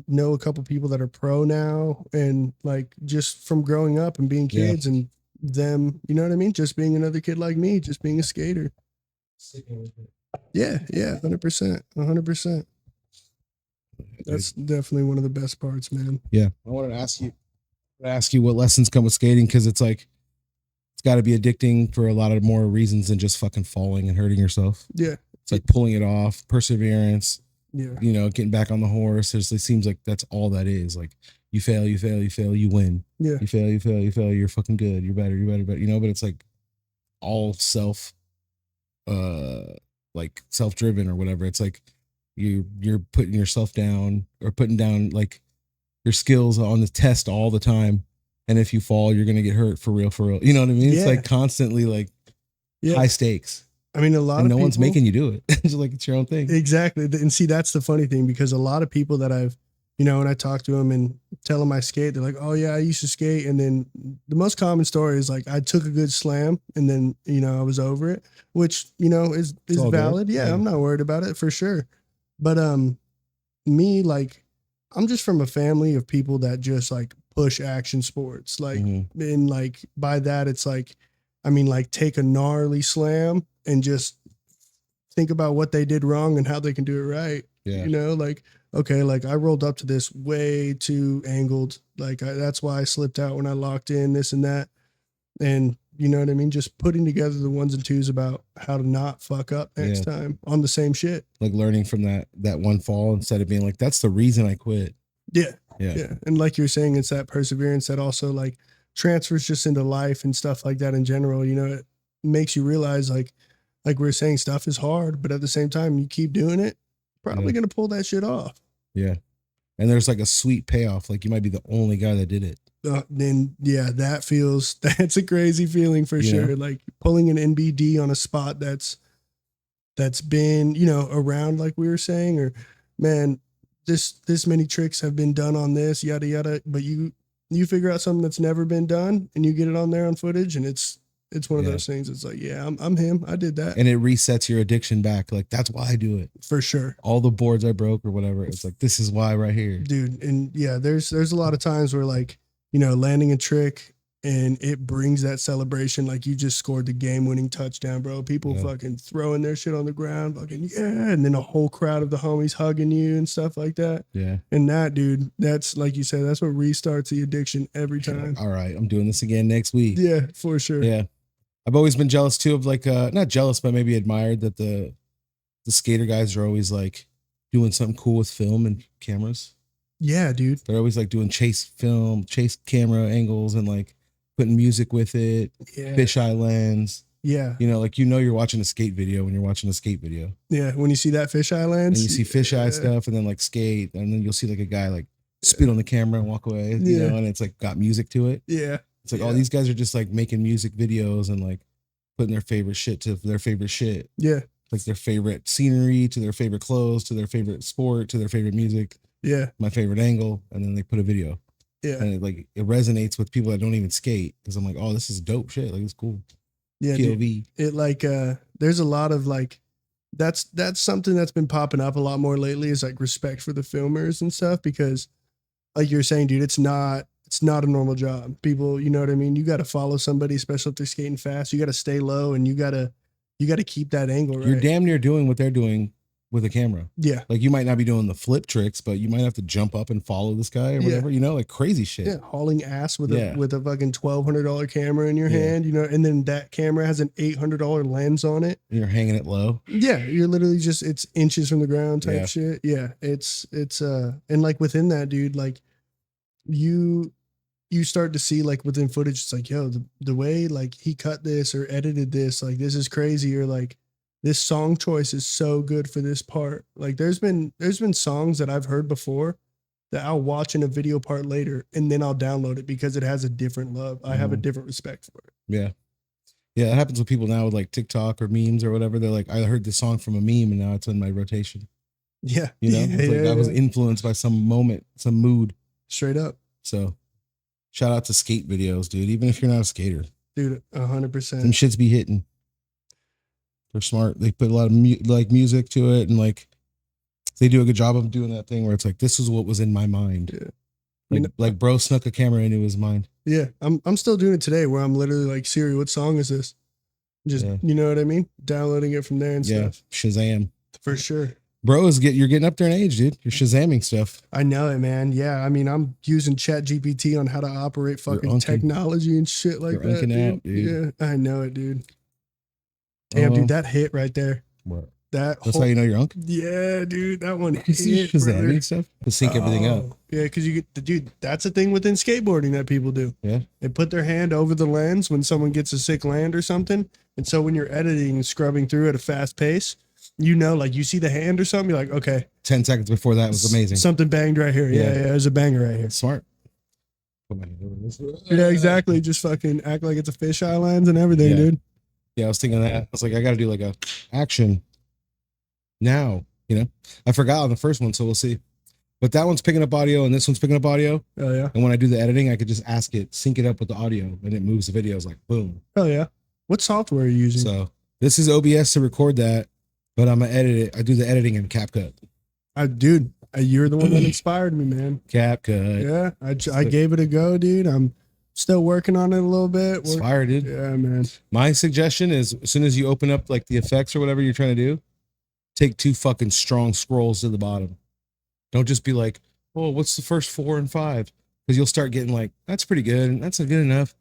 know a couple people that are pro now, and like just from growing up and being kids and them, you know what I mean? Just being another kid like me, just being a skater. Yeah, 100%. 100%. That's definitely one of the best parts, man. Yeah. I wanted to ask you what lessons come with skating, because it's like it's got to be addicting for a lot of more reasons than just fucking falling and hurting yourself. Yeah. It's like pulling it off, perseverance. Yeah. You know, getting back on the horse. It seems like that's all that is. Like you fail, you win. Yeah. You fail, you're fucking good. You're better. You know, but it's like all like self-driven or whatever. It's like you're putting yourself down or putting down like your skills on the test all the time. And if you fall, you're gonna get hurt for real. You know what I mean? It's like constantly like high stakes. I mean, a lot of no people, one's making you do it. It's like it's your own thing. Exactly. And see, that's the funny thing, because a lot of people that I've, you know, when I talk to them and tell them I skate, they're like, oh yeah, I used to skate. And then the most common story is like, I took a good slam and then, you know, I was over it, which, you know, is valid. Good. Yeah. I'm not worried about it for sure. But, me, like, I'm just from a family of people that just like push action sports. Like, and like by that, it's like, I mean, like take a gnarly slam and just think about what they did wrong and how they can do it right. Yeah. You know, like, okay, like I rolled up to this way too angled. Like that's why I slipped out when I locked in this and that. And you know what I mean? Just putting together the ones and twos about how to not fuck up next time on the same shit. Like learning from that one fall instead of being like, that's the reason I quit. Yeah. And like you're saying, it's that perseverance that also like transfers just into life and stuff like that in general. You know, it makes you realize like we were saying, stuff is hard, but at the same time, you keep doing it, probably going to pull that shit off. Yeah. And there's like a sweet payoff. Like you might be the only guy that did it. Then that's a crazy feeling for sure. Like pulling an NBD on a spot that's been, you know, around, like we were saying, or man, this many tricks have been done on this, yada, yada. But you figure out something that's never been done and you get it on there on footage, and it's one of those things. It's like, yeah, I'm him. I did that. And it resets your addiction back. Like, that's why I do it. For sure. All the boards I broke or whatever. It's like, this is why right here. Dude. And yeah, there's a lot of times where like, you know, landing a trick and it brings that celebration. Like you just scored the game winning touchdown, bro. People fucking throwing their shit on the ground, fucking, and then a whole crowd of the homies hugging you and stuff like that. Yeah. And that, dude, that's like you said, that's what restarts the addiction every time. All right, I'm doing this again next week. Yeah, for sure. Yeah. I've always been jealous too of like, not jealous, but maybe admired that the skater guys are always like doing something cool with film and cameras. Yeah, dude. They're always like doing chase camera angles and like putting music with it, fisheye lens. Yeah. You know, like, you know, you're watching a skate video when you're watching a skate video. Yeah. When you see that fisheye lens. And you see fisheye stuff and then like skate. And then you'll see like a guy like spit on the camera and walk away, you know, and it's like got music to it. Yeah. It's like, oh, these guys are just like making music videos and like putting their favorite shit to their favorite shit. Yeah. Like their favorite scenery to their favorite clothes to their favorite sport to their favorite music. Yeah. My favorite angle, and then they put a video. Yeah. And it resonates with people that don't even skate because I'm like, oh, this is dope shit. Like it's cool. Yeah. POV. Dude, there's a lot of like, that's something that's been popping up a lot more lately is like respect for the filmers and stuff, because like you're saying, dude, it's not a normal job. People, you know what I mean? You got to follow somebody, especially if they're skating fast. You got to stay low and you got to keep that angle right. You're damn near doing what they're doing with a camera. Yeah. Like you might not be doing the flip tricks, but you might have to jump up and follow this guy or whatever, you know, like crazy shit. Yeah. Hauling ass with a fucking $1,200 camera in your hand, you know, and then that camera has an $800 lens on it. You're hanging it low. Yeah. You're literally just, it's inches from the ground type shit. Yeah. It's and like within that, dude, like you start to see like within footage, it's like, yo, the way like he cut this or edited this, like this is crazy, or like this song choice is so good for this part. Like there's been songs that I've heard before that I'll watch in a video part later and then I'll download it because it has a different love. I have a different respect for it. Yeah. Yeah, that happens with people now with like TikTok or memes or whatever. They're like, I heard this song from a meme and now it's in my rotation. Yeah. You know, it's like I was influenced by some moment, some mood. Straight up. So shout out to skate videos, dude. Even if you're not a skater. Dude, 100%. Some shits be hitting. They're smart. They put a lot of music to it, and like they do a good job of doing that thing where it's like, this is what was in my mind. Yeah. Like bro snuck a camera into his mind. Yeah. I'm still doing it today where I'm literally like, Siri, what song is this? Just, you know what I mean? Downloading it from there and stuff. Shazam. For sure. Bro, you're getting up there in age, dude. You're Shazamming stuff. I know it, man. Yeah. I mean, I'm using Chat GPT on how to operate fucking technology and shit like that. Dude. Yeah. I know it, dude. Damn, dude, that hit right there. What? That's how you know you're uncle? Yeah, dude, that one hit. Shazamming stuff to sync everything up. Yeah, because you get dude, that's a thing within skateboarding that people do. Yeah. They put their hand over the lens when someone gets a sick land or something. And so when you're editing and scrubbing through at a fast pace, you know, like you see the hand or something, you're like, okay. 10 seconds before that was amazing. Something banged right here. Yeah, there's a banger right here. Smart. Yeah, exactly. Just fucking act like it's a fisheye lens and everything, dude. Yeah, I was thinking that. I was like, I got to do like a action now, you know? I forgot on the first one, so we'll see. But that one's picking up audio and this one's picking up audio. Oh, yeah. And when I do the editing, I could just ask it, sync it up with the audio, and it moves the videos like boom. Oh, yeah. What software are you using? So this is OBS to record that, but I'm going to edit it. I do the editing in CapCut. Dude, you're the one that inspired me, man. CapCut. Yeah, I gave it a go, dude. I'm still working on it a little bit. Inspired, dude. Yeah, man. My suggestion is as soon as you open up like the effects or whatever you're trying to do, take 2 fucking strong scrolls to the bottom. Don't just be like, oh, what's the first 4 and 5? Because you'll start getting like, that's pretty good. And that's good enough.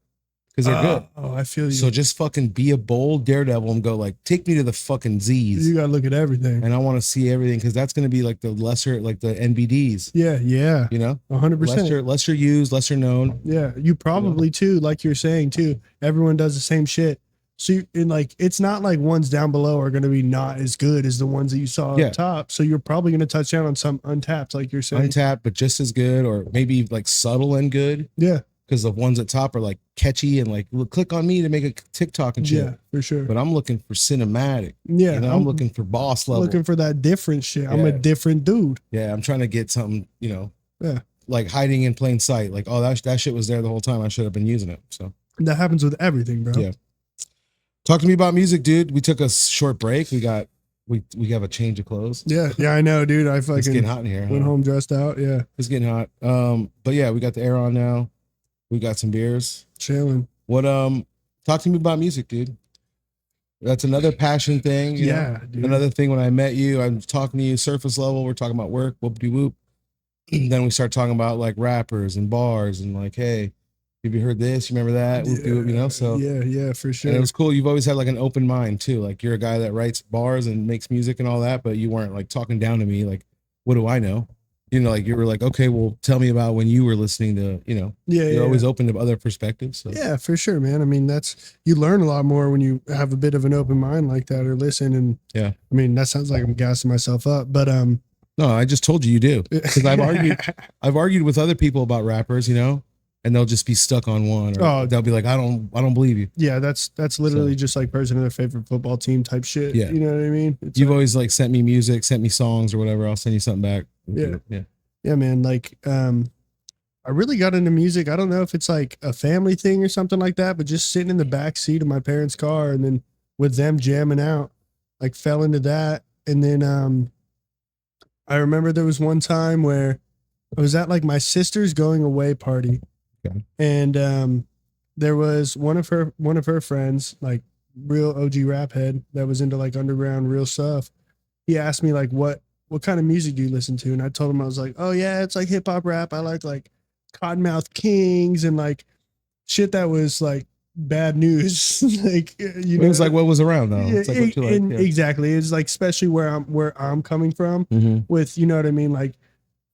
Because they're good. Oh, I feel you. So just fucking be a bold daredevil and go like, take me to the fucking Z's. You got to look at everything. And I want to see everything because that's going to be like the lesser, like the NBDs. Yeah. You know? 100%. Lesser used, lesser known. Yeah. You probably too, like you're saying too, everyone does the same shit. So it's not like ones down below are going to be not as good as the ones that you saw up top. So you're probably going to touch down on some untapped, like you're saying. Untapped, but just as good, or maybe like subtle and good. Yeah. Because the ones at top are like catchy and like, click on me to make a TikTok and shit. Yeah, for sure. But I'm looking for cinematic. Yeah. You know, I'm looking for boss level. Looking for that different shit. I'm a different dude. Yeah. I'm trying to get something, you know, yeah, like hiding in plain sight. Like, oh, that shit was there the whole time. I should have been using it. So that happens with everything, bro. Yeah. Talk to me about music, dude. We took a short break. We have a change of clothes. Yeah. Yeah, I know, dude. I fucking it's getting hot in here. Went home dressed out. Yeah. It's getting hot. But yeah, we got the air on now. We got some beers. Chilling. What talk to me about music, dude. That's another passion thing. You know? Dude. Another thing when I met you, I'm talking to you surface level, we're talking about work, whoop-de-whoop. Then we start talking about like rappers and bars and like, hey, have you heard this? You remember that? Whoop-de-whoop, you know? So yeah, for sure. And it was cool. You've always had like an open mind too. Like you're a guy that writes bars and makes music and all that, but you weren't like talking down to me like, what do I know? You know, like you were like, okay, well, tell me about when you were listening to, you know, you're always open to other perspectives. So. Yeah, for sure, man. I mean, you learn a lot more when you have a bit of an open mind like that or listen. And yeah, I mean, that sounds like I'm gassing myself up, but no, I just told you do because I've argued with other people about rappers, you know, and they'll just be stuck on one, or they'll be like, I don't believe you. Yeah, that's literally just like person of their favorite football team type shit. Yeah. You know what I mean? You've always like sent me music, sent me songs or whatever. I'll send you something back. Yeah, man. Like, I really got into music. I don't know if it's like a family thing or something like that, but just sitting in the back seat of my parents' car and then with them jamming out, like fell into that. And then I remember there was one time where I was at like my sister's going away party. Okay. And there was one of her friends, like real OG rap head that was into like underground real stuff. He asked me like what kind of music do you listen to? And I told him, I was like, oh yeah, it's like hip hop rap. I like Cottonmouth Kings and like shit that was like bad news. Like, you know, it was like what was around though. It's like what you like. Yeah. Exactly. It's like, especially where I'm coming from with, you know what I mean? Like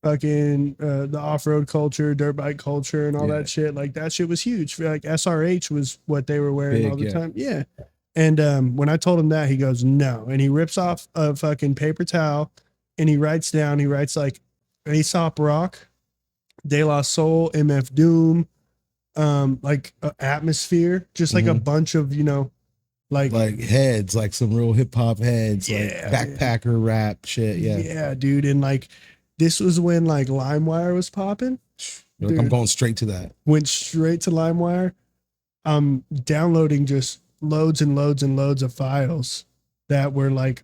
fucking the off-road culture, dirt bike culture and all that shit. Like that shit was huge. Like SRH was what they were wearing Big, all the time. Yeah. And when I told him that, he goes, no. And he rips off a fucking paper towel and he writes like Aesop Rock, De La Soul, MF Doom, like Atmosphere, just like a bunch of, you know, like heads, like some real hip hop heads, like backpacker rap shit. Yeah, dude. And like this was when like LimeWire was popping. You're like, I'm going straight to that. Went straight to LimeWire. I'm downloading just loads and loads and loads of files that were like,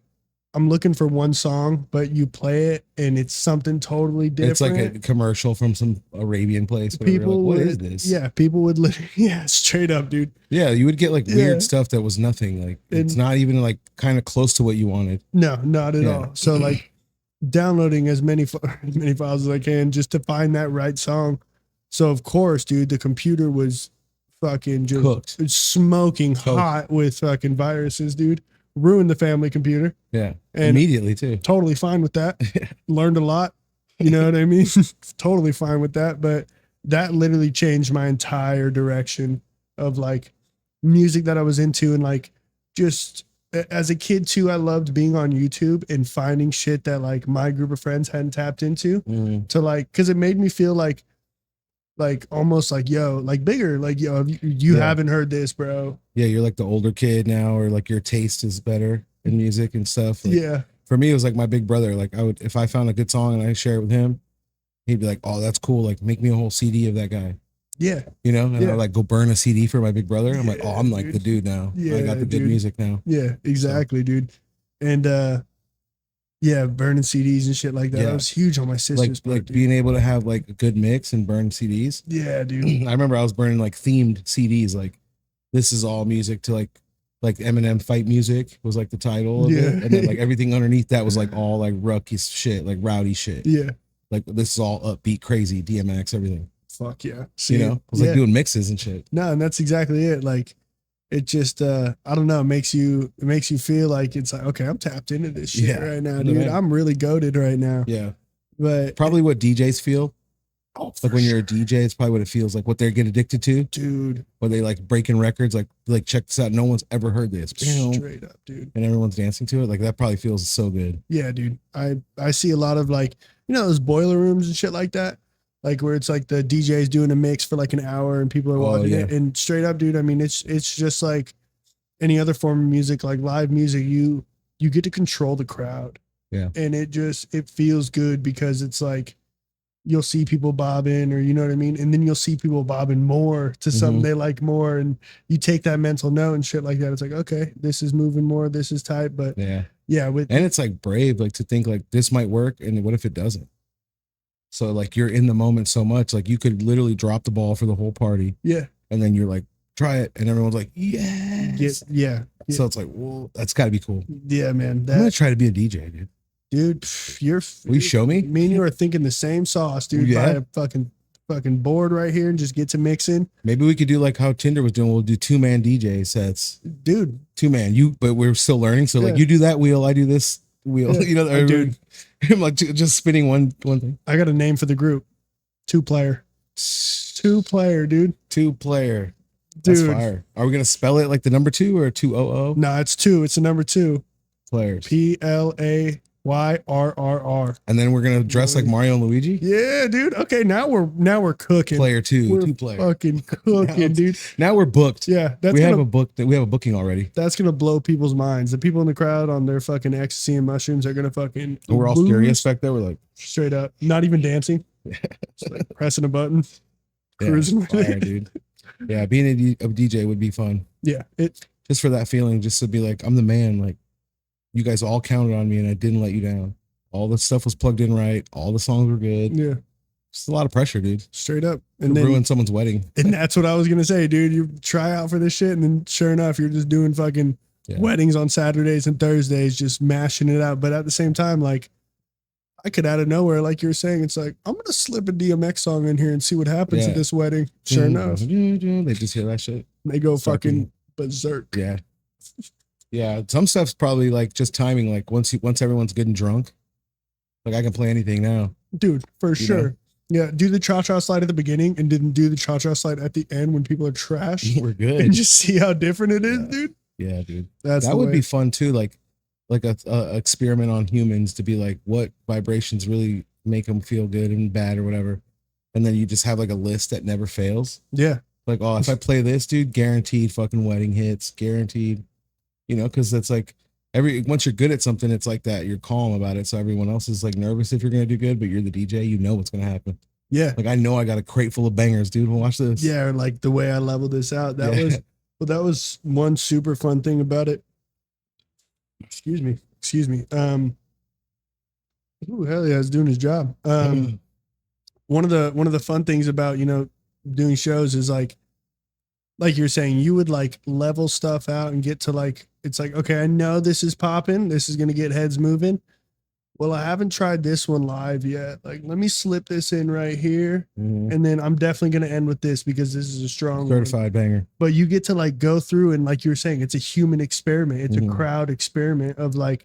I'm looking for one song, but you play it and it's something totally different. It's like a commercial from some Arabian place. People like, what would, is this? Yeah, people would literally, straight up, dude. Yeah, you would get like weird stuff that was nothing. Like it's not even like kind of close to what you wanted. No, not at all. So like downloading as many files as I can just to find that right song. So of course, dude, the computer was fucking just cooked, smoking hot with fucking viruses, dude. Ruined the family computer. Yeah. And immediately too. Totally fine with that. Learned a lot. You know what I mean? Totally fine with that. But that literally changed my entire direction of like music that I was into. And like, just as a kid too, I loved being on YouTube and finding shit that like my group of friends hadn't tapped into to like, cause it made me feel like almost like, yo, like bigger, like, yo, you haven't heard this, bro. Yeah. You're like the older kid now, or like your taste is better in music and stuff. Like, for me, it was like my big brother. Like if I found a good song and I share it with him, he'd be like, oh, that's cool. Like make me a whole CD of that guy. Yeah. You know, and I like go burn a CD for my big brother. I'm like, oh, I'm like the dude now. Yeah, I got the good music now. Yeah, exactly, dude. And burning CDs and shit like that. That was huge on my sister's part, like being able to have like a good mix and burn CDs. Yeah, dude. I remember I was burning like themed CDs. Like this is all music to like Eminem fight music was like the title of it. And then like everything underneath that was like all like ruckus shit, like rowdy shit. Yeah. Like this is all upbeat, crazy, DMX, everything. Fuck yeah. You know, I was like doing mixes and shit. No, and that's exactly it. Like it just I don't know, it makes you feel like it's like, okay, I'm tapped into this shit right now, dude. I'm really goated right now. Yeah. But probably what DJs feel. Oh, like when you're a DJ, it's probably what it feels like, what they get addicted to. Dude. When they like breaking records, like check this out. No one's ever heard this. Straight up, dude. And everyone's dancing to it. Like that probably feels so good. Yeah, dude. I see a lot of like, you know, those boiler rooms and shit like that. Like where it's like the DJ's doing a mix for like an hour and people are watching it. And straight up, dude, I mean, it's just like any other form of music, like live music, you get to control the crowd. Yeah. And it feels good because it's like you'll see people bobbing, or you know what I mean? And then you'll see people bobbing more to something they like more. And you take that mental note and shit like that. It's like, okay, this is moving more, this is tight. But and it's like brave, like to think like this might work. And what if it doesn't? So like you're in the moment so much, like you could literally drop the ball for the whole party. Yeah. And then you're like, try it. And everyone's like, yes. Yeah. So it's like, well, that's gotta be cool. Yeah, man. I'm gonna try to be a DJ, dude. Dude, will you show me? Me and you are thinking the same sauce, dude. Yeah. Buy a fucking board right here and just get to mixing. Maybe we could do like how Tinder was doing. We'll do 2-man DJ sets. Dude. 2-man. But we're still learning. So like you do that wheel, I do this wheel. Yeah. You know, dude. I'm like just spinning one thing. I got a name for the group. 2-player. 2-player, dude. 2-player. That's fire. Are we gonna spell it like the number 2 or 200? No, it's 2. It's the number 2. Players. PLAYERS. YRRR. And then we're gonna dress like Mario and Luigi. Yeah, dude. Okay, now we're cooking. Player two, We're 2-player. fucking cooking, dude. Now we're booked. Yeah, we have a booking already. That's gonna blow people's minds. The people in the crowd on their fucking ecstasy and mushrooms are gonna fucking. And we're all serious back there. We're like straight up, not even dancing, just like pressing a button, cruising. Fire, dude. Yeah, being a DJ would be fun. Yeah, just for that feeling, just to be like, I'm the man. Like, you guys all counted on me, and I didn't let you down. All the stuff was plugged in right. All the songs were good. Yeah, just a lot of pressure, dude. Straight up, and then ruin someone's wedding. And that's what I was gonna say, dude. You try out for this shit, and then sure enough, you're just doing fucking weddings on Saturdays and Thursdays, just mashing it out. But at the same time, like, I could out of nowhere, like you're saying, it's like, I'm gonna slip a DMX song in here and see what happens at this wedding. Sure enough, they just hear that shit. They go fucking berserk. Yeah. Yeah. Some stuff's probably like just timing. Like once everyone's getting drunk, like I can play anything now. Dude, for sure. Yeah. Do the cha-cha slide at the beginning and didn't do the cha-cha slide at the end when people are trash. We're good. And just see how different it is, dude. Yeah, dude. That would be fun too. Like a experiment on humans to be like, what vibrations really make them feel good and bad or whatever. And then you just have like a list that never fails. Yeah. Like, oh, if I play this, dude, guaranteed fucking wedding hits, guaranteed. You know, because that's like once you're good at something, it's like that. You're calm about it. So everyone else is like nervous if you're gonna do good, but you're the DJ, you know what's gonna happen. Yeah. Like I know I got a crate full of bangers, dude. Watch this. Yeah, like the way I leveled this out. That was one super fun thing about it. Excuse me. Ooh, hell yeah, he's doing his job. One of the fun things about, doing shows is like you're saying, you would like level stuff out and get to like, it's like, okay, I know this is popping. This is going to get heads moving. Well, I haven't tried this one live yet. Like, let me slip this in right here. And then I'm definitely going to end with this because this is a strong certified banger. But you get to like go through and like you were saying, it's a human experiment. It's a crowd experiment of like,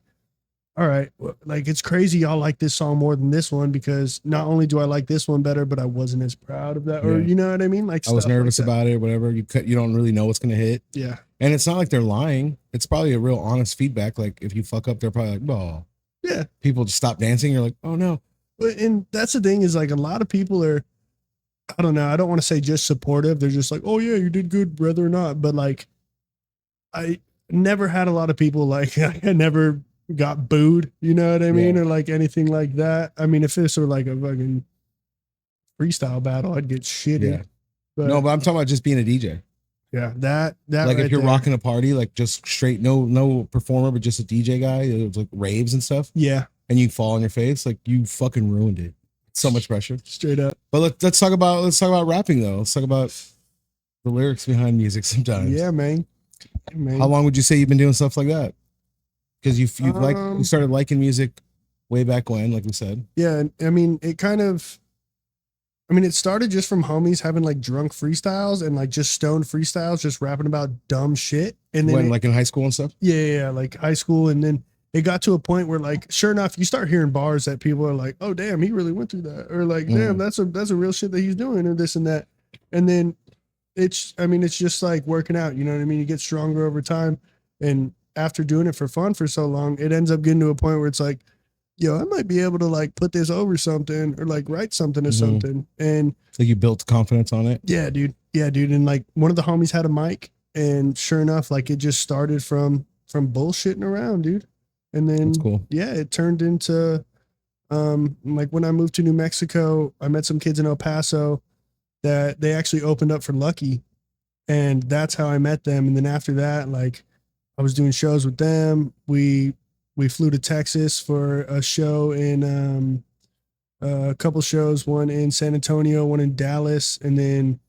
all right, like it's crazy y'all like this song more than this one because not only do I like this one better, but I wasn't as proud of that. Or you know what I mean? Like I was nervous about it or whatever. You don't really know what's going to hit. Yeah. And it's not like they're lying. It's probably a real honest feedback. Like if you fuck up, they're probably like, oh. Yeah. People just stop dancing. You're like, oh no. And that's the thing is like a lot of people are, I don't know. I don't want to say just supportive. They're just like, oh yeah, you did good, whether or not. But like, I never had a lot of people like, I never got booed, you know what I mean? Or like anything like that. I mean, if this were like a fucking freestyle battle, I'd get shitty. Yeah. But I'm talking about just being a DJ. Yeah. That like right if you're there. rocking a party, like just straight, no performer, but just a DJ guy, it was like raves and stuff. Yeah. And you fall on your face, like you fucking ruined it. So much pressure. Straight up. But let's talk about rapping though. Let's talk about the lyrics behind music sometimes. Yeah, man. How long would you say you've been doing stuff like that? Because you started liking music way back when, like we said. Yeah, I mean, it started just from homies having like drunk freestyles and like just stoned freestyles, just rapping about dumb shit. And then like in high school and stuff. Yeah, like high school, and then it got to a point where like, sure enough, you start hearing bars that people are like, oh damn, he really went through that, or like, damn, that's a real shit that he's doing, or this and that, and then it's just like working out, you know what I mean? You get stronger over time, and after doing it for fun for so long, it ends up getting to a point where it's like, yo, I might be able to like put this over something or like write something or something. And so you built confidence on it. Yeah, dude. And like one of the homies had a mic, and sure enough, like it just started from bullshitting around, dude. And then that's cool. Yeah, it turned into like when I moved to New Mexico, I met some kids in El Paso that they actually opened up for Lucky, and that's how I met them. And then after that, like I was doing shows with them. We flew to Texas for a show in a couple shows, one in San Antonio, one in Dallas, and then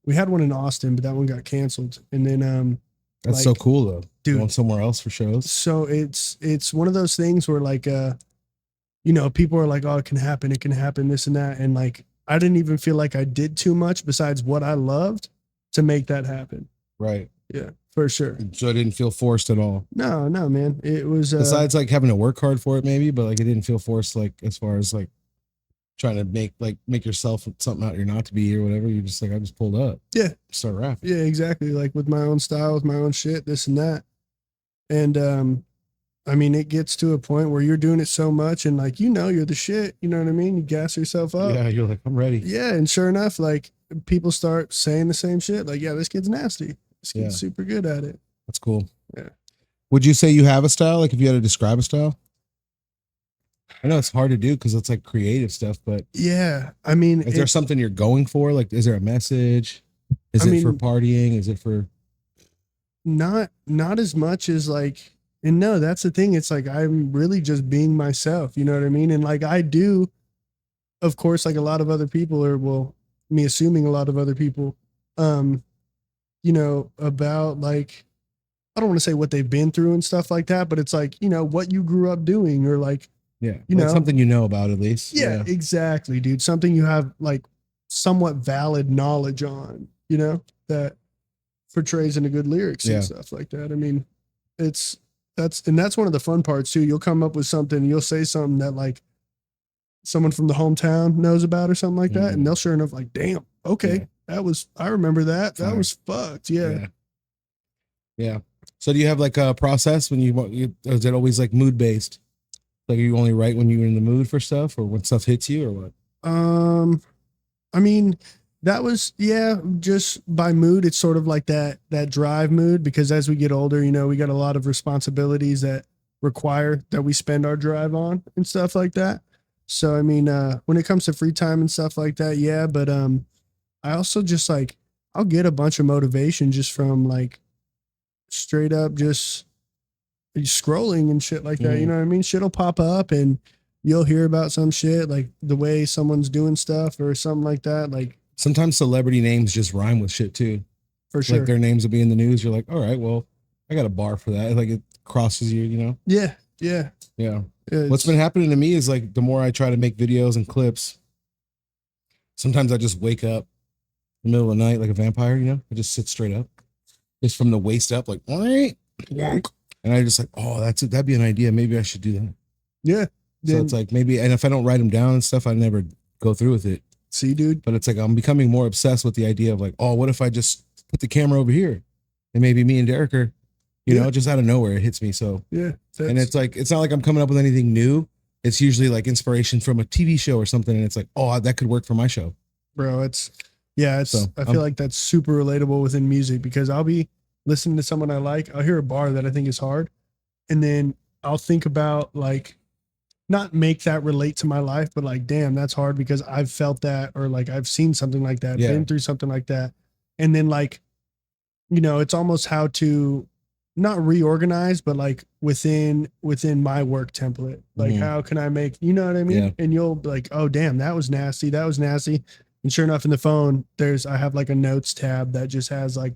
we had one in Austin, but that one got canceled. And then that's so cool though, dude. Going somewhere else for shows. So it's one of those things where like people are like, oh, it can happen, this and that, and like I didn't even feel like I did too much besides what I loved to make that happen. Right. Yeah. For sure. So I didn't feel forced at all. No, man. It was besides like having to work hard for it, maybe, but like it didn't feel forced. Like as far as like trying to make yourself something out you're not to be or whatever. You're just like, I just pulled up. Yeah. Start rapping. Yeah, exactly. Like with my own style, with my own shit, this and that. And I mean, it gets to a point where you're doing it so much and like, you're the shit. You know what I mean? You gas yourself up. Yeah, you're like, I'm ready. Yeah. And sure enough, like people start saying the same shit. Like, yeah, this kid's nasty. This kid's super good at it. That's cool. Yeah. Would you say you have a style? Like if you had to describe a style? I know it's hard to do because it's like creative stuff, but yeah, I mean, is there something you're going for? Like, is there a message? Is it for partying? Is it for not as much as like, and no, that's the thing. It's like I'm really just being myself. You know what I mean? And like I do, of course, like a lot of other people, or well, me assuming a lot of other people, about like I don't want to say what they've been through and stuff like that, but it's like, what you grew up doing or like, something you know about at least. Yeah, exactly, dude. Something you have like somewhat valid knowledge on, that portrays into good lyrics and stuff like that. I mean, that's one of the fun parts too. You'll come up with something, you'll say something that like someone from the hometown knows about or something like that, and they'll sure enough like, damn, okay, I remember that. That was fucked. Yeah. So do you have like a process when is it always like mood based? Like you only write when you're in the mood for stuff or when stuff hits you or what? I mean, that was, just by mood. It's sort of like that drive mood, because as we get older, we got a lot of responsibilities that require that we spend our drive on and stuff like that. So, I mean, when it comes to free time and stuff like that, but I also just like, I'll get a bunch of motivation just from like straight up just scrolling and shit like that. You know what I mean? Shit'll pop up and you'll hear about some shit, like the way someone's doing stuff or something like that. Like sometimes celebrity names just rhyme with shit too. For sure. Like their names will be in the news. You're like, all right, well, I got a bar for that. Like it crosses you, Yeah. What's been happening to me is like the more I try to make videos and clips, sometimes I just wake up in the middle of the night like a vampire, I just sit straight up. Just from the waist up, like, and I just like, oh, that'd be an idea. Maybe I should do that. Yeah. So it's like maybe, and if I don't write them down and stuff, I never go through with it. See, dude. But it's like I'm becoming more obsessed with the idea of like, oh, what if I just put the camera over here, and maybe me and Derek are, just out of nowhere it hits me. So and it's like it's not like I'm coming up with anything new. It's usually like inspiration from a TV show or something, and it's like, oh, that could work for my show, bro. I feel like that's super relatable within music, because I'll be listening to someone I like, I'll hear a bar that I think is hard, and then I'll think about like, not make that relate to my life, but like, damn, that's hard because I've felt that, or like I've seen something like that, been through something like that. And then like, it's almost how to not reorganize, but like within my work template, like how can I make, you know what I mean? And you'll be like, oh damn, that was nasty. And sure enough, in the phone, I have like a notes tab that just has like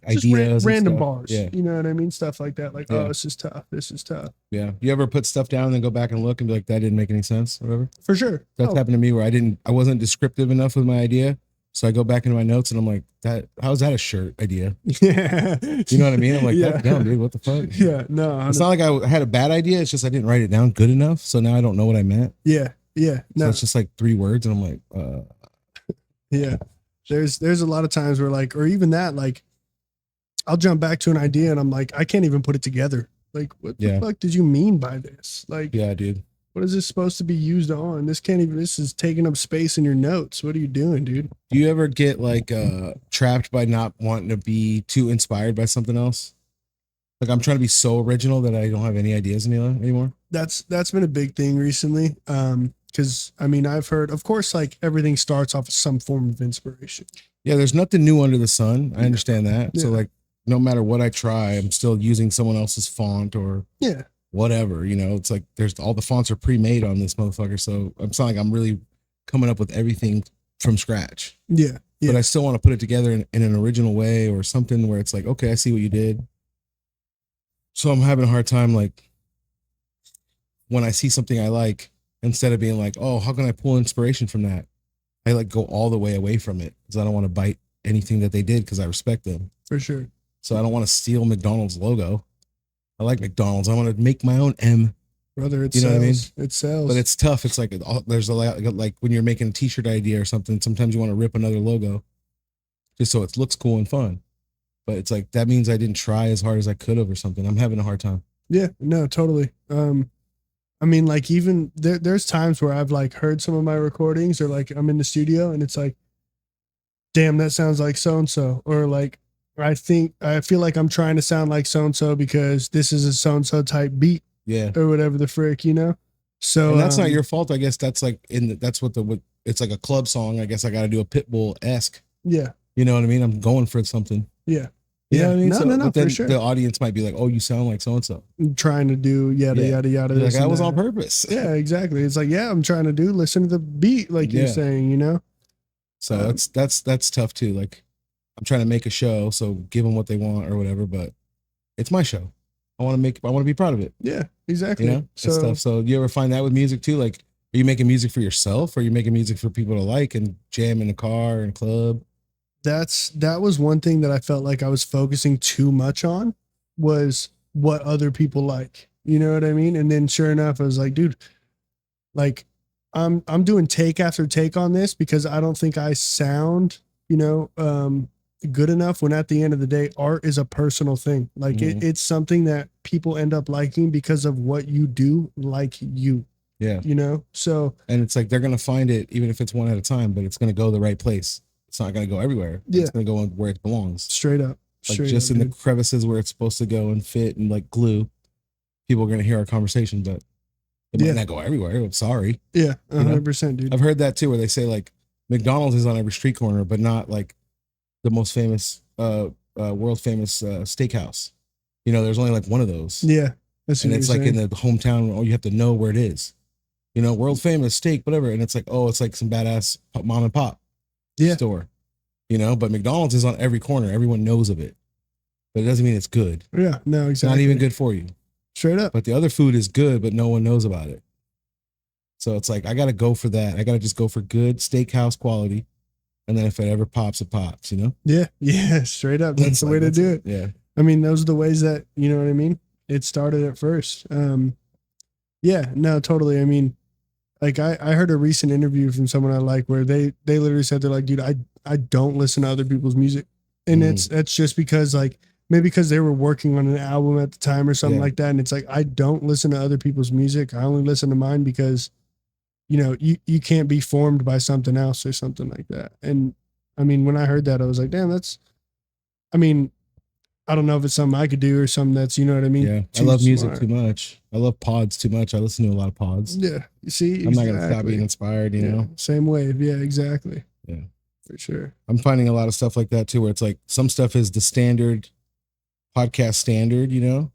ideas, random bars. Yeah. You know what I mean? Stuff like that. Like, oh, this is tough. Yeah. You ever put stuff down and then go back and look and be like, that didn't make any sense or whatever? For sure. That's happened to me where I wasn't descriptive enough with my idea. So I go back into my notes and I'm like, how's that a shirt idea? Yeah. You know what I mean? I'm like, that's dumb, dude. What the fuck? Yeah. No. It's not like I had a bad idea. It's just I didn't write it down good enough. So now I don't know what I meant. Yeah. Yeah. No. So it's just like 3 words and I'm like, yeah, there's a lot of times where like, or even that, like I'll jump back to an idea and I'm like, I can't even put it together. Like, what the fuck did you mean by this? Like, yeah, dude, what is this supposed to be used on? This is taking up space in your notes. What are you doing, dude? Do you ever get like trapped by not wanting to be too inspired by something else? Like I'm trying to be so original that I don't have any ideas anymore. That's been a big thing recently. Because I mean, I've heard, of course, like everything starts off with some form of inspiration. Yeah, there's nothing new under the sun. I understand that. Yeah. So like, no matter what I try, I'm still using someone else's font or whatever. It's like all the fonts are pre-made on this motherfucker. So it's not like I'm really coming up with everything from scratch. Yeah. But I still want to put it together in an original way or something where it's like, okay, I see what you did. So I'm having a hard time, like, when I see something I like, instead of being like, oh, how can I pull inspiration from that? I like go all the way away from it because I don't want to bite anything that they did because I respect them. For sure. So I don't want to steal McDonald's logo. I like McDonald's. I want to make my own M. Brother, it sells. What I mean? It sells. But it's tough. It's like there's a lot, like when you're making a t-shirt idea or something, sometimes you want to rip another logo just so it looks cool and fun. But it's like that means I didn't try as hard as I could have or something. I'm having a hard time. Yeah, no, totally. I mean, like even there's times where I've like heard some of my recordings or like I'm in the studio and it's like, damn, that sounds like so and so, or like I feel like I'm trying to sound like so and so because this is a so and so type beat Yeah. or whatever the frick, you know. So And that's not your fault. I guess that's like that's what it's like a club song. I guess I got to do a Pitbull-esque. Yeah. You know what I mean? I'm going for something. Yeah. You know what I mean? No, But then for sure. the audience might be like, "Oh, you sound like so and so." I'm trying to do yada yada yada. Like that was that. on purpose. Yeah, exactly. It's like, yeah, I'm trying to listen to the beat, like you're saying, you know. So that's tough too. Like I'm trying to make a show, so give them what they want or whatever. But it's my show. I want to be proud of it. Yeah, exactly. You know, that's stuff. So you ever find that with music too? Like, are you making music for yourself, or are you making music for people to like and jam in the car and club? That was one thing that I felt like I was focusing too much on, was what other people like. You know what I mean? And then sure enough, I was like, dude, like I'm doing take after take on this because I don't think I sound, you know, good enough, when at the end of the day, art is a personal thing. Like it's something that people end up liking because of what you do, like you. Yeah. You know? So, and it's like they're gonna find it even if it's one at a time, but it's gonna go the right place. It's not going to go everywhere. Yeah. It's going to go where it belongs. Straight up. Like just in the crevices where it's supposed to go and fit and like glue. People are going to hear our conversation, but it might not go everywhere. I'm sorry. Yeah, 100%, dude. I've heard that too, where they say like McDonald's is on every street corner, but not like the most famous, world famous steakhouse. You know, there's only like one of those. Yeah. And it's like in the hometown, you have to know where it is. You know, world famous steak, whatever. And it's like, oh, it's like some badass mom and pop. Store, you know, but McDonald's is on every corner. Everyone knows of it, but it doesn't mean it's good. Yeah, no, exactly. It's not even good for you. Straight up. But the other food is good, but no one knows about it. So it's like, I got to go for that. I got to just go for good steakhouse quality. And then if it ever pops, it pops, you know? Yeah. Yeah. Straight up. That's the way to do it. Yeah. I mean, those are the ways that, you know what I mean? It started at first. Yeah, no, totally. I mean, like I heard a recent interview from someone I like where they literally said, they're like, dude, I don't listen to other people's music. And that's just because like, maybe because they were working on an album at the time or something like that. And it's like, I don't listen to other people's music. I only listen to mine because, you know, you can't be formed by something else or something like that. And I mean, when I heard that, I was like, damn, I mean, I don't know if it's something I could do or something that's, you know what I mean? Yeah. I love music too much. I love pods too much. I listen to a lot of pods. Yeah. You see, I'm not going to stop being inspired, you know? Same wave. Yeah, exactly. Yeah. For sure. I'm finding a lot of stuff like that too, where it's like some stuff is the standard podcast standard, you know?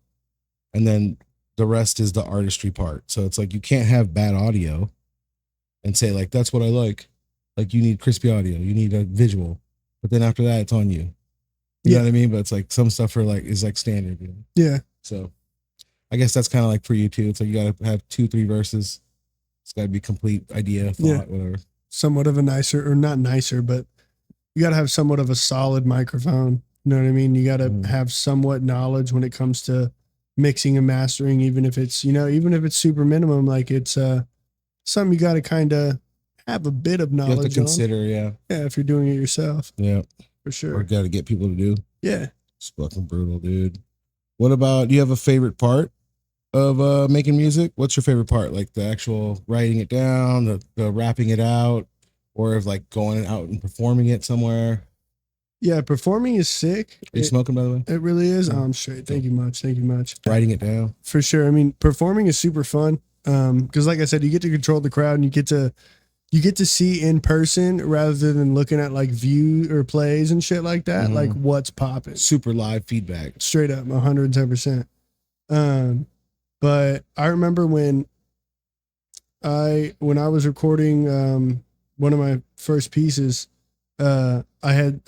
And then the rest is the artistry part. So it's like, you can't have bad audio and say like, that's what I like. Like you need crispy audio, you need a visual, but then after that, it's on you. You know what I mean? But it's like some stuff is like standard. You know? Yeah. So I guess that's kind of like for you too. It's like you got to have 2-3 verses. It's got to be complete idea, thought, whatever. Somewhat of a nicer, or not nicer, but you got to have somewhat of a solid microphone. You know what I mean? You got to have somewhat knowledge when it comes to mixing and mastering, even if it's, you know, even if it's super minimum, like it's something you got to kind of have a bit of knowledge you have to consider, yeah. Yeah, if you're doing it yourself. Yeah. For sure. Or got to get people to do. Yeah. It's fucking brutal, dude. What about, do you have a favorite part of making music? What's your favorite part? Like the actual writing it down, the rapping it out, or of like going out and performing it somewhere? Yeah, performing is sick. Are you smoking, by the way? It really is. Oh, I'm straight. Thank you much. Thank you much. Writing it down. For sure. I mean, performing is super fun. Because like I said, you get to control the crowd and you get to see in person rather than looking at like view or plays and shit like that, like what's popping. Super live feedback. Straight up, 110%. But I remember when I was recording one of my first pieces, I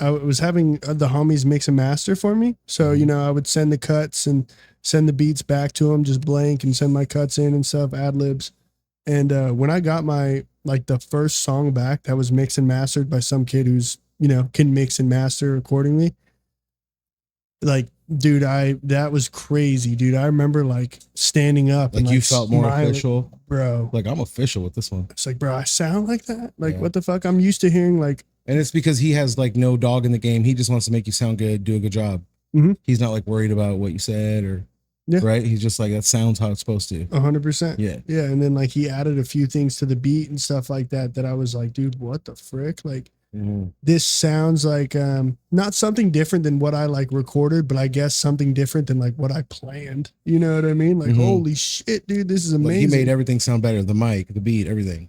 was having the homies mix and master for me. So, you know, I would send the cuts and send the beats back to them, just blank, and send my cuts in and stuff, ad libs. And when I got my, like the first song back that was mixed and mastered by some kid who's, you know, can mix and master accordingly. Like, dude, that was crazy, dude. I remember like standing up. Like, and, you felt more official, bro. Like, I'm official with this one. It's like, bro, I sound like that. Like, what the fuck? I'm used to hearing like. And it's because he has like no dog in the game. He just wants to make you sound good, do a good job. He's not like worried about what you said or Yeah. Right? He's just like, that sounds how it's supposed to. 100%. Yeah. Yeah. And then like he added a few things to the beat and stuff like that I was like, dude, what the frick? Like this sounds like not something different than what I like recorded, but I guess something different than like what I planned. You know what I mean? Like, holy shit, dude, this is amazing. Like he made everything sound better. The mic, the beat, everything.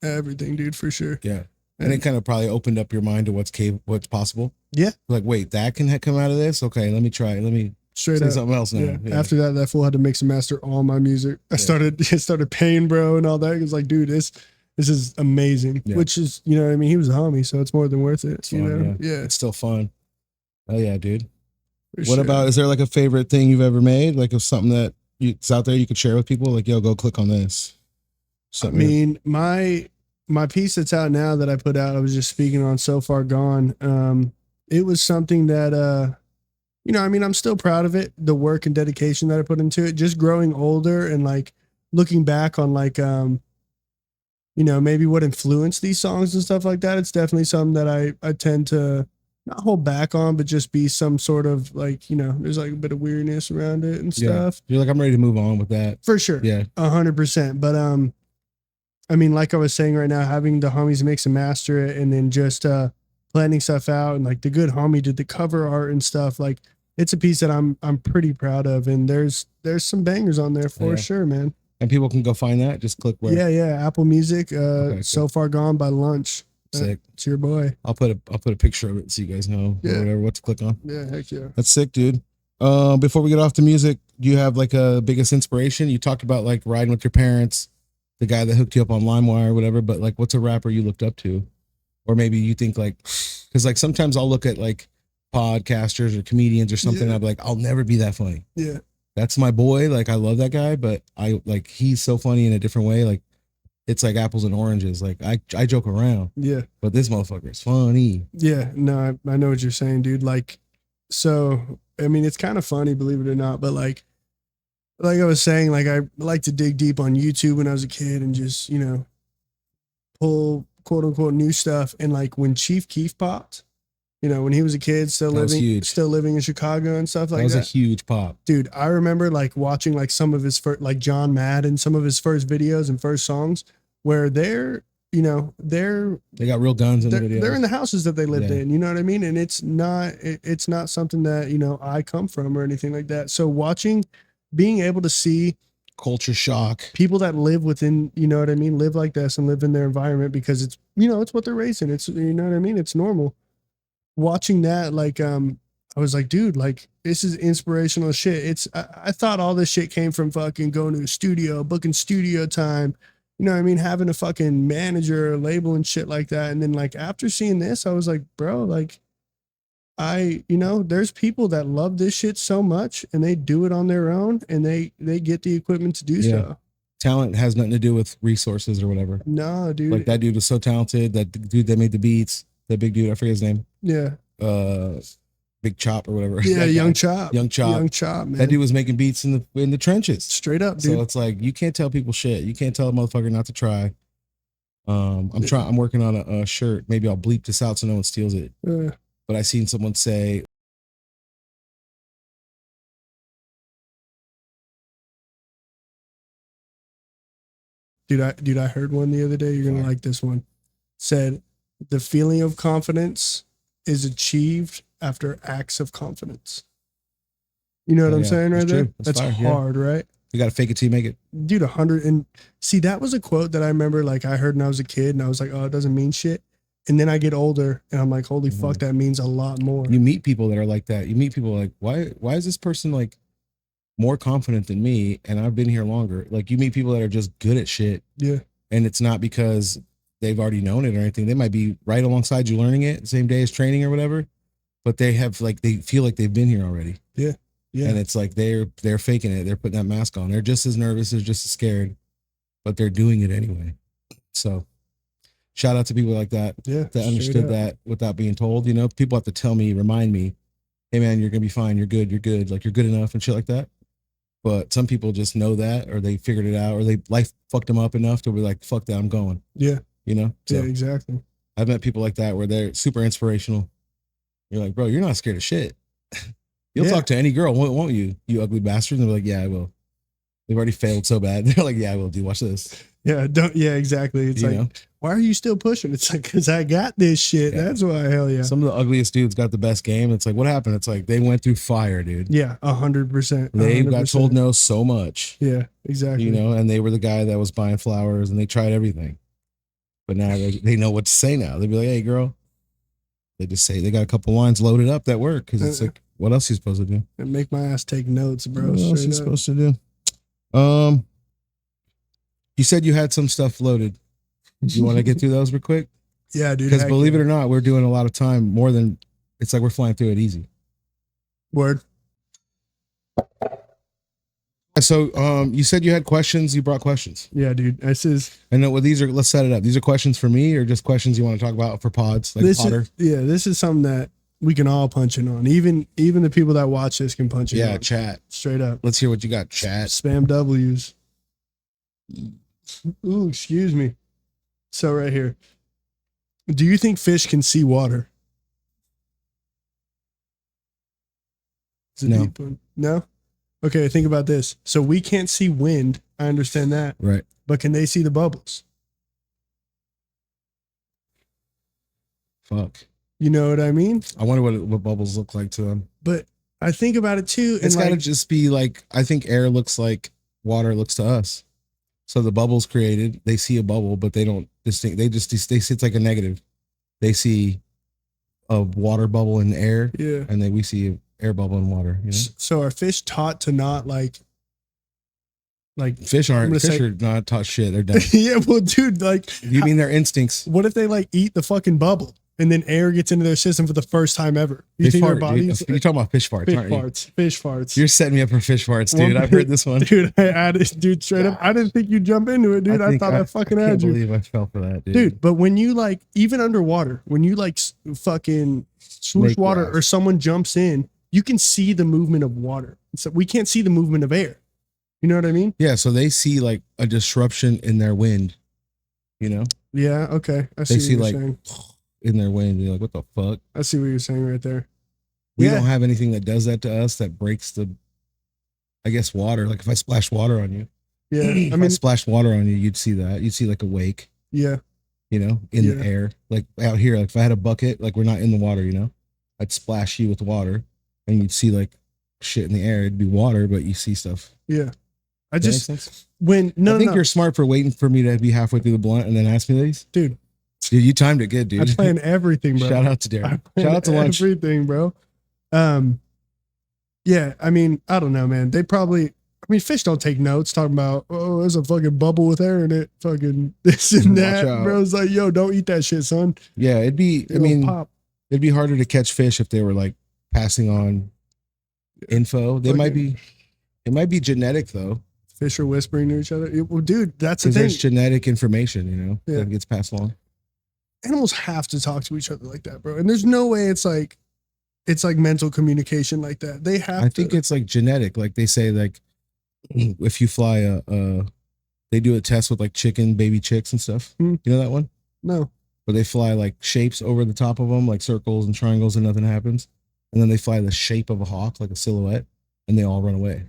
Everything, dude, for sure. Yeah. And it kind of probably opened up your mind to what's possible. Yeah. Like, wait, that can come out of this? Okay, let me try it. Let me straight say up something else now. Yeah. After that fool had to mix and master all my music. I started paying, bro, and all that. It was like, dude, this is amazing. Yeah. Which is, you know what I mean? He was a homie, so it's more than worth it. It's fun, you know? Yeah. It's still fun. Oh yeah, dude. What about, is there like a favorite thing you've ever made? Like of something that it's out there you could share with people? Like, yo, go click on this. Something I mean, my piece that's out now that I put out, I was just speaking on So Far Gone. It was something that, you know, I mean, I'm still proud of it, the work and dedication that I put into it, just growing older and like looking back on like, you know, maybe what influenced these songs and stuff like that. It's definitely something that I tend to not hold back on, but just be some sort of like, you know, there's like a bit of weirdness around it and stuff. You're like, I'm ready to move on with that. For sure. Yeah. 100%. But, I mean, like I was saying right now, having the homies mix and master it and then just, planning stuff out, and like the good homie did the cover art and stuff. Like it's a piece that I'm pretty proud of, and there's some bangers on there for sure, man. And people can go find that. Just click where. Yeah. Apple Music. Cool. So Far Gone by Lunch. Sick. It's your boy. I'll put a picture of it so you guys know or whatever what to click on. Yeah, heck yeah. That's sick, dude. Before we get off the music, do you have like a biggest inspiration? You talked about like riding with your parents, the guy that hooked you up on LimeWire or whatever, but like what's a rapper you looked up to? Or maybe you think like, because like sometimes I'll look at like podcasters or comedians or something. I'll be like, I'll never be that funny. Yeah. That's my boy. Like I love that guy, but I like, he's so funny in a different way. Like it's like apples and oranges. Like I joke around. Yeah. But this motherfucker is funny. Yeah. No, I know what you're saying, dude. Like, so, I mean, it's kind of funny, believe it or not, but like I was saying, like I like to dig deep on YouTube when I was a kid and just, you know, pull quote unquote new stuff. And like when Chief Keef popped, you know, when he was a kid, still living in Chicago and stuff like that. That was a huge pop. Dude, I remember like watching like some of his first, like John Madden, some of his first videos and first songs where they got real guns in the videos. They're in the houses that they lived in, you know what I mean? And it's not something that, you know, I come from or anything like that. So being able to see culture shock, people that live within, you know what I mean, live like this and live in their environment because it's, you know, it's what they're raised in. It's, you know what I mean? It's normal. Watching that, like, I was like, dude, like, this is inspirational shit. I thought all this shit came from fucking going to a studio, booking studio time, you know what I mean? Having a fucking manager, or label and shit like that. And then like, after seeing this, I was like, bro, like, you know, there's people that love this shit so much and they do it on their own and they get the equipment to do stuff. Talent has nothing to do with resources or whatever. No, dude. Like that dude was so talented. That dude that made the beats, that big dude, I forget his name. Yeah. Big Chop or whatever. Yeah, Young Chop, man. That dude was making beats in the trenches. Straight up, dude. So it's like you can't tell people shit. You can't tell a motherfucker not to try. I'm working on a shirt. Maybe I'll bleep this out so no one steals it. But I seen someone say, dude, I heard one the other day. You're going to like this one. Said, the feeling of confidence is achieved after acts of confidence. You know what I'm saying right there? That's hard, right? You got to fake it till you make it. Dude, 100. And see, that was a quote that I remember, like I heard when I was a kid and I was like, oh, it doesn't mean shit. And then I get older and I'm like, holy fuck, that means a lot more. You meet people that are like that. You meet people like, why is this person like more confident than me? And I've been here longer. Like you meet people that are just good at shit. Yeah. And it's not because they've already known it or anything. They might be right alongside you learning it the same day as training or whatever. But they have like, they feel like they've been here already. Yeah. Yeah. And it's like they're faking it. They're putting that mask on. They're just as nervous, they're just as scared, but they're doing it anyway. So shout out to people like that. Yeah. That understood that without being told. You know, people have to tell me, remind me, hey man, you're gonna be fine, you're good, like you're good enough and shit like that. But some people just know that, or they figured it out, or life fucked them up enough to be like, fuck that, I'm going. Yeah. You know? So yeah, exactly. I've met people like that where they're super inspirational. You're like, bro, you're not scared of shit. You'll Yeah. talk to any girl, won't you? You ugly bastard. And they're like, yeah, I will. They've already failed so bad. They're like, yeah, I will, dude. Watch this. Yeah, exactly. It's You like, know? why are you still pushing? It's like, because I got this shit. Yeah. That's why, hell yeah. Some of the ugliest dudes got the best game. It's like, what happened? It's like they went through fire, dude. Yeah, 100%. They got told no so much. Yeah, exactly. You know, and they were the guy that was buying flowers and they tried everything. But now they know what to say now. They'd be like, hey, girl. They just say they got a couple lines loaded up that work because it's like, what else are you supposed to do? And make my ass take notes, bro. What else are you supposed to do? You said you had some stuff loaded. Do you want to get through those real quick? Yeah, dude. Because believe it or not, we're doing a lot of time more than it's like we're flying through it easy. Word. So, you said you had questions. You brought questions. Yeah, dude. This is. And then, well, these are. Let's set it up. These are questions for me, or just questions you want to talk about for pods, like Potter. This is something that we can all punch in on. Even the people that watch this can punch in. Yeah, on. chat. Straight up. Let's hear what you got, chat. Spam W's. Ooh, excuse me. So right here. Do you think fish can see water? It's a No. deep one. No? Okay, think about this. So we can't see wind. I understand that. Right. But can they see the bubbles? Fuck. You know what I mean? I wonder what bubbles look like to them. But I think about it too. It's and got to just be like, I think air looks like water looks to us. So the bubble's created. They see a bubble, but they don't distinct. They see it's like a negative. They see a water bubble in air, yeah. and then we see an air bubble in water. You know? So are fish taught to not like Fish are not taught shit. They're dumb. yeah, well, dude, like You mean their instincts? what if they like eat the fucking bubble and then air gets into their system for the first time ever? You They think fart, their bodies? dude. You're talking about fish farts, Fish aren't you? farts. Fish farts. You're setting me up for fish farts, dude. I've heard this one. Dude, I added, dude, straight up. I didn't think you'd jump into it, dude. I thought I fucking can't had you. believe I fell for that, dude. Dude, but when you like, even underwater, when you like fucking swoosh Snake water grass. or someone jumps in, you can see the movement of water. So we can't see the movement of air. You know what I mean? Yeah, so they see like a disruption in their wind, you know? Yeah, okay. I see They what see you're like saying. in their wind. You're like, what the fuck? I see what you're saying right there. We Yeah. don't have anything that does that to us that breaks the, I guess, water. Like if I splash water on you, Yeah. if I mean, splashed water on you, you'd see that. You'd see like a wake, yeah. you know, in Yeah. the air. Like out here, like if I had a bucket, like we're not in the water, you know, I'd splash you with water and you'd see like shit in the air. It'd be water, but you see stuff. Yeah. I Does that just, make sense? when, I think you're smart for waiting for me to be halfway through the blunt and then ask me these. dude, Dude, you timed it good, dude. I plan everything, bro. Shout out to Derek. Shout out to lunch. Everything, bro. Yeah, I mean, I don't know, man. They probably, I mean, fish don't take notes talking about, oh, there's a fucking bubble with air in it, fucking this and Watch that. out. Bro, it's like, yo, don't eat that shit, son. Yeah, it'd be, It'll pop. it'd be harder to catch fish if they were like passing on info. It might be genetic though. Fish are whispering to each other. Well, dude, that's the Because thing. there's genetic information, you know, Yeah. that gets passed along. Animals have to talk to each other like that, bro. And there's no way it's like mental communication like that. They have I think it's like genetic. Like they say, like if you fly they do a test with like baby chicks and stuff. Hmm. You know that one? no. Where they fly like shapes over the top of them, like circles and triangles, and nothing happens. And then they fly the shape of a hawk, like a silhouette, and they all run away.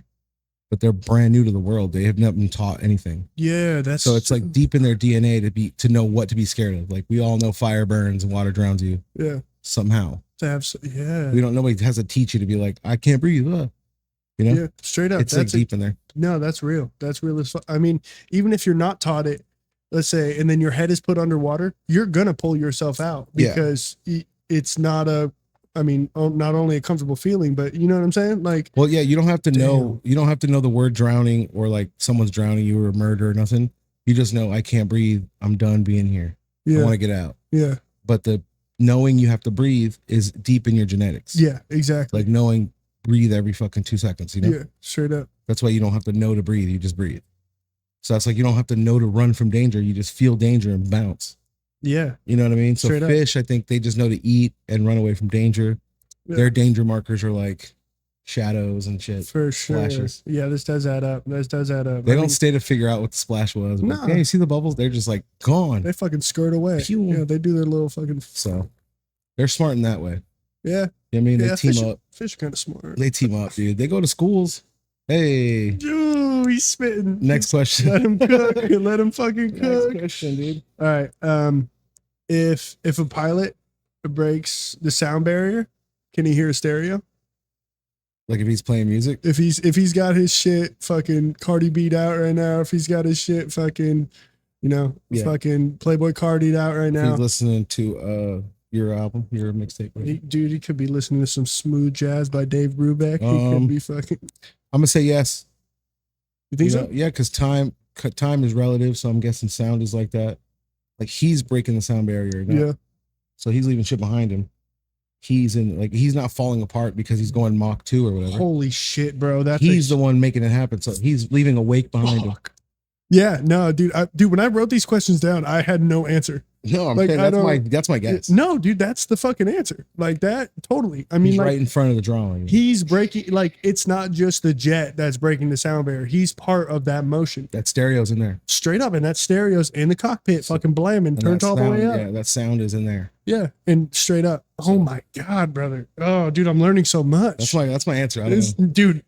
But they're brand new to the world. They have not been taught anything. Yeah, that's So it's like deep in their DNA to know what to be scared of. Like we all know fire burns and water drowns you yeah. somehow. To have yeah. We don't. Nobody has to teach you to be like, I can't breathe. You know, Yeah, straight up. it's like That's deep in there. no, that's real. That's real as fuck. I mean, even if you're not taught it, let's say, and then your head is put underwater, you're gonna pull yourself out Yeah. because it's not not only a comfortable feeling, but you know what I'm saying? Like, Well, yeah, you don't have to know. Damn. You don't have to know the word drowning or like someone's drowning you or murder or nothing. You just know I can't breathe. I'm done being here. I yeah, want to get out. yeah, But the knowing you have to breathe is deep in your genetics. yeah, exactly. Like knowing breathe every fucking 2 seconds. You know. Yeah, straight up. That's why you don't have to know to breathe. You just breathe. So that's like you don't have to know to run from danger. You just feel danger and bounce. Yeah, You know what I mean? So Straight up. fish, I think they just know to eat and run away from danger. Yeah. Their danger markers are like shadows and shit. for sure. Flashes. Yeah, this does add up. They I don't mean, stay to figure out what the splash was. But Nah. yeah, you see the bubbles? They're just like gone. they fucking skirt away. Phew. Yeah, they do their little fucking. So they're smart in that way. Yeah. You know what I mean? Yeah, They team up. Fish are kind of smart. They team up, dude. They go to schools. Hey. Ooh, he's spitting. Next question. Let him cook. Let him fucking cook. Next question, dude. All right. If a pilot breaks the sound barrier, can he hear a stereo? Like if he's playing music? If he's got his shit fucking Cardi B'd out right now, if he's got his shit fucking, fucking Playboy Cardi'd out right now. He's listening to your album, your mixtape. Dude, he could be listening to some smooth jazz by Dave Brubeck. He could be fucking. I'm gonna say yes. You think so? Yeah, because time is relative, so I'm guessing sound is like that. Like he's breaking the sound barrier. Yeah. So he's leaving shit behind him. He's not falling apart because he's going Mach 2 or whatever. Holy shit, bro. He's the one making it happen. So he's leaving a wake behind him. Yeah, no, dude. When I wrote these questions down, I had no answer. No, I'm saying that's my guess. No, dude, that's the fucking answer. Like that, totally. I mean, he's right in front of the drawing. He's breaking. Like it's not just the jet that's breaking the sound barrier. He's part of that motion. That stereo's in there. Straight up, and that stereo's in the cockpit, fucking blamming, turned all the way up. Yeah, that sound is in there. Yeah, and straight up. Oh my god, brother. Oh, dude, I'm learning so much. That's my answer. I don't know. Dude,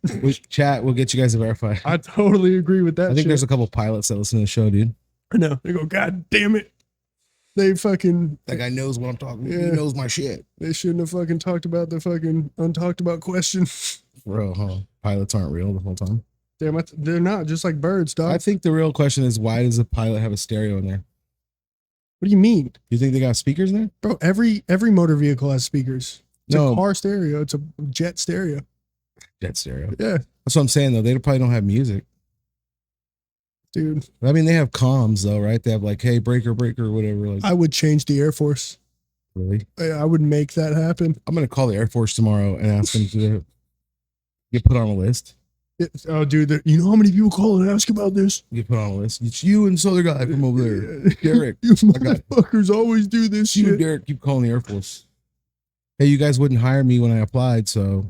chat. We'll get you guys to verify. I totally agree with that. I think there's a couple pilots that listen to the show, dude. I know. They go, God damn it. They fucking. That guy knows what I'm talking about. Yeah. He knows my shit. They shouldn't have fucking talked about the fucking untalked about question. Bro, huh? Pilots aren't real the whole time. Damn it. They're not, just like birds, dog. I think the real question is, why does a pilot have a stereo in there? What do you mean? You think they got speakers in there? Bro, every motor vehicle has speakers. It's No. a car stereo. It's a jet stereo. Jet stereo. Yeah, That's what I'm saying, though. They probably don't have music. dude. I mean, they have comms, though, right? They have like, hey, breaker, or whatever. Like, I would change the Air Force. really? I would make that happen. I'm going to call the Air Force tomorrow and ask them to get put on a list. Oh, dude, you know how many people call and ask about this? Get put on a list. It's you and this other guy from over there. Derek. You motherfuckers always do this You shit. and Derek keep calling the Air Force. Hey, you guys wouldn't hire me when I applied, so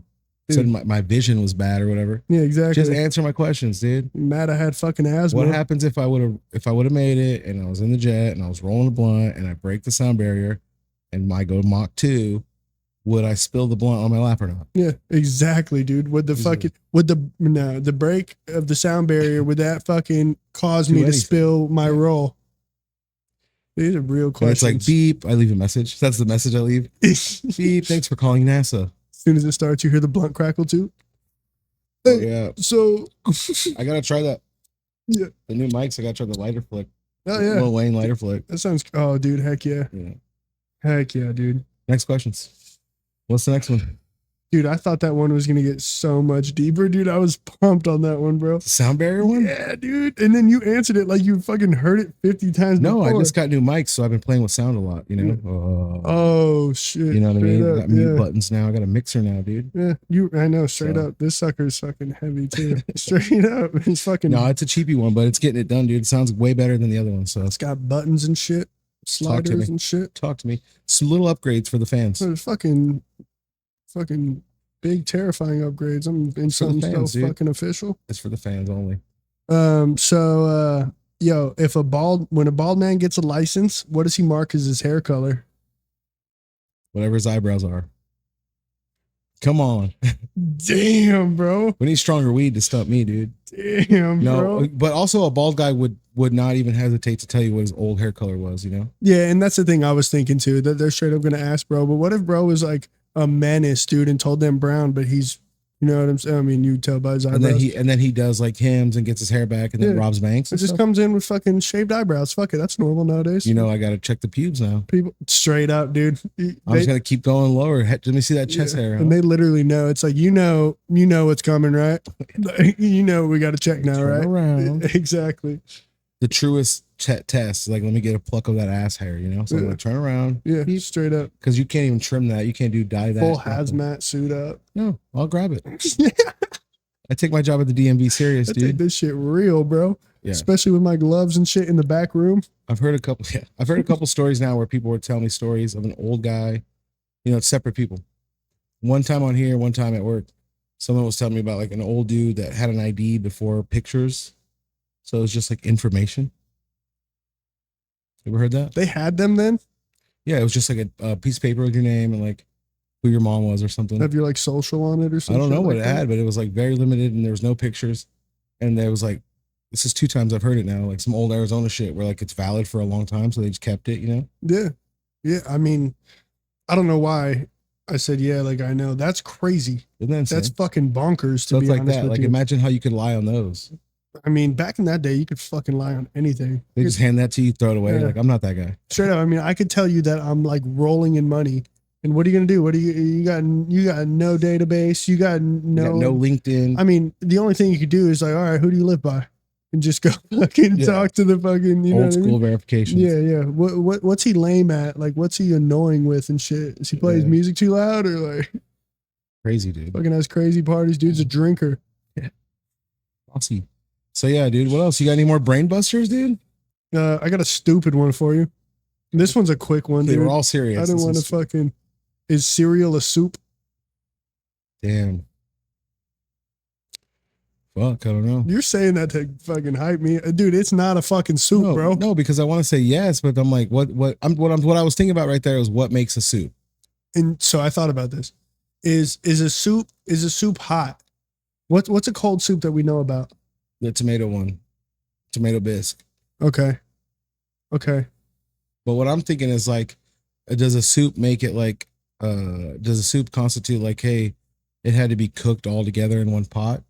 said my vision was bad or whatever. Yeah, exactly. Just answer my questions, dude. Mad I had fucking asthma. What happens if I would have made it and I was in the jet and I was rolling a blunt and I break the sound barrier and I go to Mach 2? Would I spill the blunt on my lap or not? Yeah, exactly, dude. Would the break of the sound barrier, would that fucking cause me to spill my roll? These are real questions. And it's like beep, I leave a message. That's the message I leave. Beep, thanks for calling NASA. As soon as it starts, you hear the blunt crackle too. Oh, yeah. So I gotta try that. Yeah. The new mics, I gotta try the lighter flick. Oh yeah. Lil Wayne lighter flick. That sounds dude, heck yeah. Yeah. Heck yeah, dude. Next questions. What's the next one? Dude, I thought that one was gonna get so much deeper, dude. I was pumped on that one, bro. The sound barrier one? Yeah, dude. And then you answered it like you fucking heard it 50 times No, before. I just got new mics, so I've been playing with sound a lot, you know? Oh shit. You know what I mean? Up, I got mute buttons now. I got a mixer now, dude. Yeah, I know, straight up. This sucker's fucking heavy too. Straight up. It's fucking No, it's a cheapy one, but it's getting it done, dude. It sounds way better than the other one. So it's got buttons and shit. Sliders and shit. Talk to me. Some little upgrades for the fans. There's fucking big terrifying upgrades. I'm in something fans, so dude. fucking official. It's for the fans only. Yo, when a bald man gets a license, what does he mark as his hair color? Whatever his eyebrows are. Come on. Damn, bro. We need stronger weed to stump me, dude. Damn, bro. But also a bald guy would not even hesitate to tell you what his old hair color was, you know? Yeah, and that's the thing I was thinking too, that they're straight up gonna ask, bro. But what if bro was like a menace, dude, and told them brown, but he's, you know what I'm saying? I mean, you tell by his eyebrows. And then he does like hymns and gets his hair back and then robs banks. It just comes in with fucking shaved eyebrows. Fuck it, that's normal nowadays. You know, I gotta check the pubes now. People straight up, dude. I'm just gonna keep going lower. Let me see that chest hair. Huh? And they literally know. It's like you know what's coming, right? You know we got to check now, Turn right? around. Exactly. The truest test, like let me get a pluck of that ass hair, you know? So I'm gonna turn around. Yeah, straight up. Because you can't even trim that. You can't dye that. Full hazmat suit up. No, I'll grab it. I take my job at the DMV serious, I dude. take this shit real, bro. Yeah. Especially with my gloves and shit in the back room. I've heard a couple stories now where people were telling me stories of an old guy. You know, it's separate people. One time on here, one time at work, someone was telling me about like an old dude that had an ID before pictures. So it was just like information. You ever heard that? They had them then? Yeah, it was just like a piece of paper with your name and like who your mom was or something. Have your like social on it or I something? don't know what it had, but it was like very limited and there was no pictures. And there was like, this is 2 times I've heard it now, like some old Arizona shit where like it's valid for a long time. So they just kept it, you know? Yeah. Yeah. I mean, I don't know why I said, yeah, like I know. That's crazy. Isn't that insane? That's fucking bonkers to So be it's like honest that. with Like you. imagine how you could lie on those. I mean, back in that day, you could fucking lie on anything. They just hand that to you, throw it away. Yeah. Like, I'm not that guy. Straight up. I mean, I could tell you that I'm like rolling in money. And what are you gonna do? What do you got no database, you got No LinkedIn. I mean, the only thing you could do is like, all right, who do you live by? And just go fucking talk to the fucking you know old school verifications. Yeah, yeah. What's he lame at? Like, what's he annoying with and shit? Is he play his music too loud or like crazy, dude? Fucking has crazy parties. Dude's a drinker. Yeah. Awesome. So yeah, dude. What else? You got any more brain busters, dude? I got a stupid one for you. This one's a quick one, dude. We're all serious. I didn't want to fucking. Is cereal a soup? Damn. Fuck, I don't know. You're saying that to fucking hype me, dude. It's not a fucking soup, bro. No, because I want to say yes, but I'm like, what I was thinking about right there is what makes a soup. And so I thought about this. Is a soup hot? What's a cold soup that we know about? The tomato one, tomato bisque. Okay. But what I'm thinking is like, does a soup make it like? Does a soup constitute like, hey, it had to be cooked all together in one pot?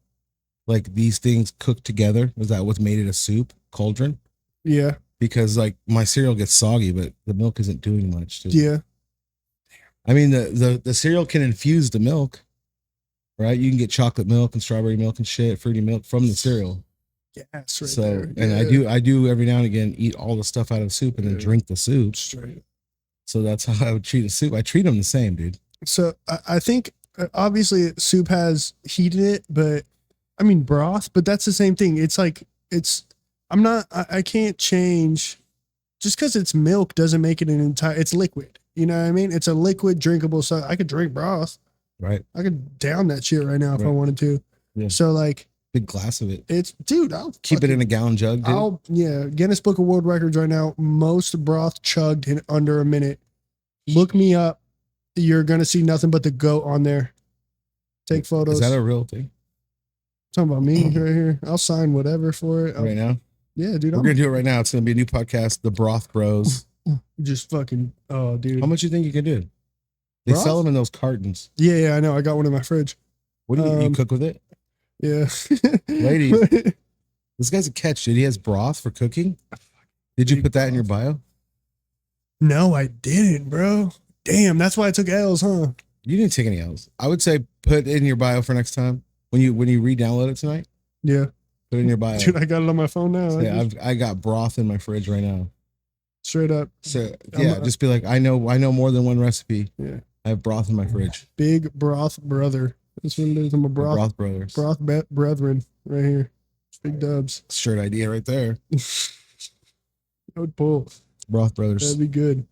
Like these things cooked together? Was that what made it a soup? Cauldron? Yeah. Because like my cereal gets soggy, but the milk isn't doing much. Yeah. I mean, the cereal can infuse the milk, right? You can get chocolate milk and strawberry milk and shit, fruity milk from the cereal. Yes, right so, there. and Yeah. I do every now and again eat all the stuff out of soup and then drink the soup. Straight. So that's how I would treat a soup. I treat them the same, dude. So I think obviously soup has heat in it, but I mean broth, but that's the same thing. It's like, I can't change just because it's milk doesn't make it it's liquid. You know what I mean? It's a liquid drinkable. So I could drink broth. Right. I could down that shit right now if I wanted to. Yeah. So like big glass of it. I'll Keep it in a gallon jug, dude. Guinness Book of World Records right now. Most broth chugged in under a minute. Look me up. You're gonna see nothing but the goat on there. Take photos. Is that a real thing? Talking about me right here. I'll sign whatever for it. Right now? Yeah, dude. We're gonna do it right now. It's gonna be a new podcast, The Broth Bros. Just fucking dude. How much you think you can do? They Broth? sell them in those cartons. Yeah, I know. I got one in my fridge. What do you cook with it? Yeah. Ladies, this guy's a catch, dude. He has broth for cooking. Did you put that in your bio? No, I didn't, bro. Damn, that's why I took L's, huh? You didn't take any L's. I would say put it in your bio for next time. When you re-download it tonight, Yeah. put it in your bio. Dude, I got it on my phone now. Yeah, I got broth in my fridge right now. Straight up. So yeah, just be like, I know more than one recipe. Yeah. I have broth in my fridge. Big broth brother. That's what it is. I'm a broth Brothers. brethren right here. Big dubs. Shirt idea right there. I would pull. Broth Brothers. That'd be good.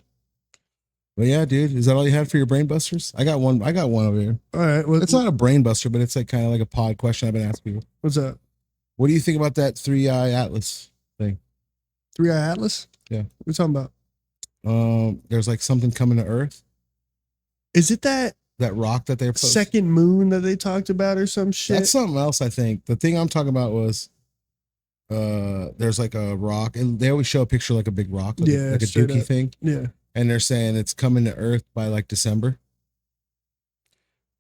But yeah, dude, is that all you had for your brain busters? I got one over here. All right. It's not a brain buster, but it's like kind of like a pod question I've been asking people. What's that? What do you think about that 3-eye atlas thing? 3-eye atlas? Yeah. What are you talking about? There's like something coming to Earth. Is it that rock that they're posting? second moon that they talked about or some shit? That's something else, I think. The thing I'm talking about was there's like a rock, and they always show a picture like a big rock, like a straight dookie up. thing. Yeah. And they're saying it's coming to Earth by like December.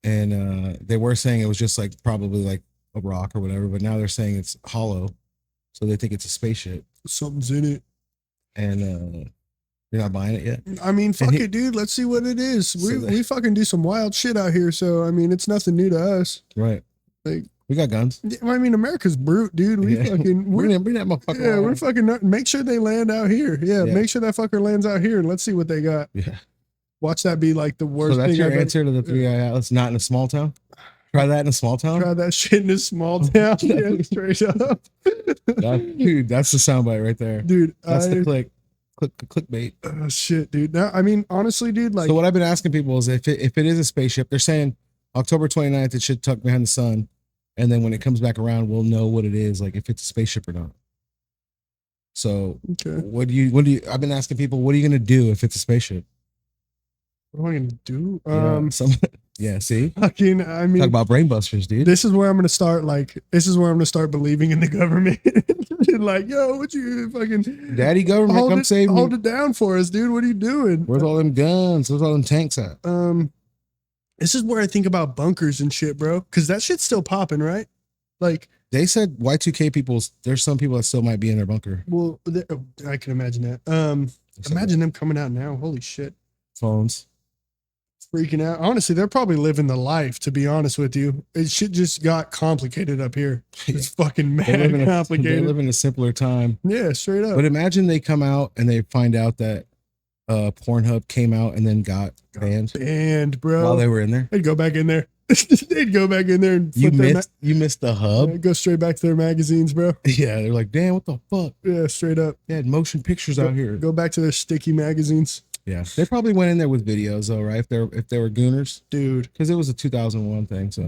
And they were saying it was just like probably like a rock or whatever, but now they're saying it's hollow. So they think it's a spaceship. Something's in it. And you're not buying it yet? I mean, fuck it, dude. Let's see what it is. We fucking do some wild shit out here. So, I mean, it's nothing new to us. Right. Like, we got guns. I mean, America's brute, dude. We fucking bring that motherfucker. Yeah, we're fucking make sure they land out here. Yeah, make sure that fucker lands out here, and let's see what they got. Yeah. Watch that be like the worst. So that's thing your I've answer to the 3-eye atlas? Not in a small town. Try that in a small town. Try that shit in a small town. Yeah, straight up. Dude, that's the soundbite right there. Dude, that's the clickbait. Oh shit, dude. Now, I mean, honestly, dude, like. So what I've been asking people is if it is a spaceship, they're saying October 29th it should tuck behind the sun, and then when it comes back around, we'll know what it is, like if it's a spaceship or not. So okay. what do you? I've been asking people, what are you gonna do if it's a spaceship? What am I gonna do? Yeah, see? Fucking, I mean, Talk about brain busters, dude. this is where I'm gonna start. Like, this is where I'm gonna start believing in the government. Like, yo, what you fucking Daddy government, come save me. hold it down for us, dude. What are you doing? Where's all them guns? Where's all them tanks at? This is where I think about bunkers and shit, bro. Because that shit's still popping, right? Like, they said Y2K people, there's some people that still might be in their bunker. well, I can imagine that. Imagine them coming out now. Holy shit. Phones. Freaking out. Honestly, they're probably living the life, to be honest with you. It shit just got complicated up here. It's fucking mad complicated. They live in a simpler time. Yeah, straight up. But imagine they come out and they find out that Pornhub came out and then got banned. Banned, bro. While they were in there. They'd go back in there. They'd go back in there and you missed the hub. Go straight back to their magazines, bro. Yeah, they're like, damn, what the fuck? Yeah, straight up. They had motion pictures out here. Go back to their sticky magazines. Yeah, they probably went in there with videos though, right? If they were gooners, dude, because it was a 2001 thing. So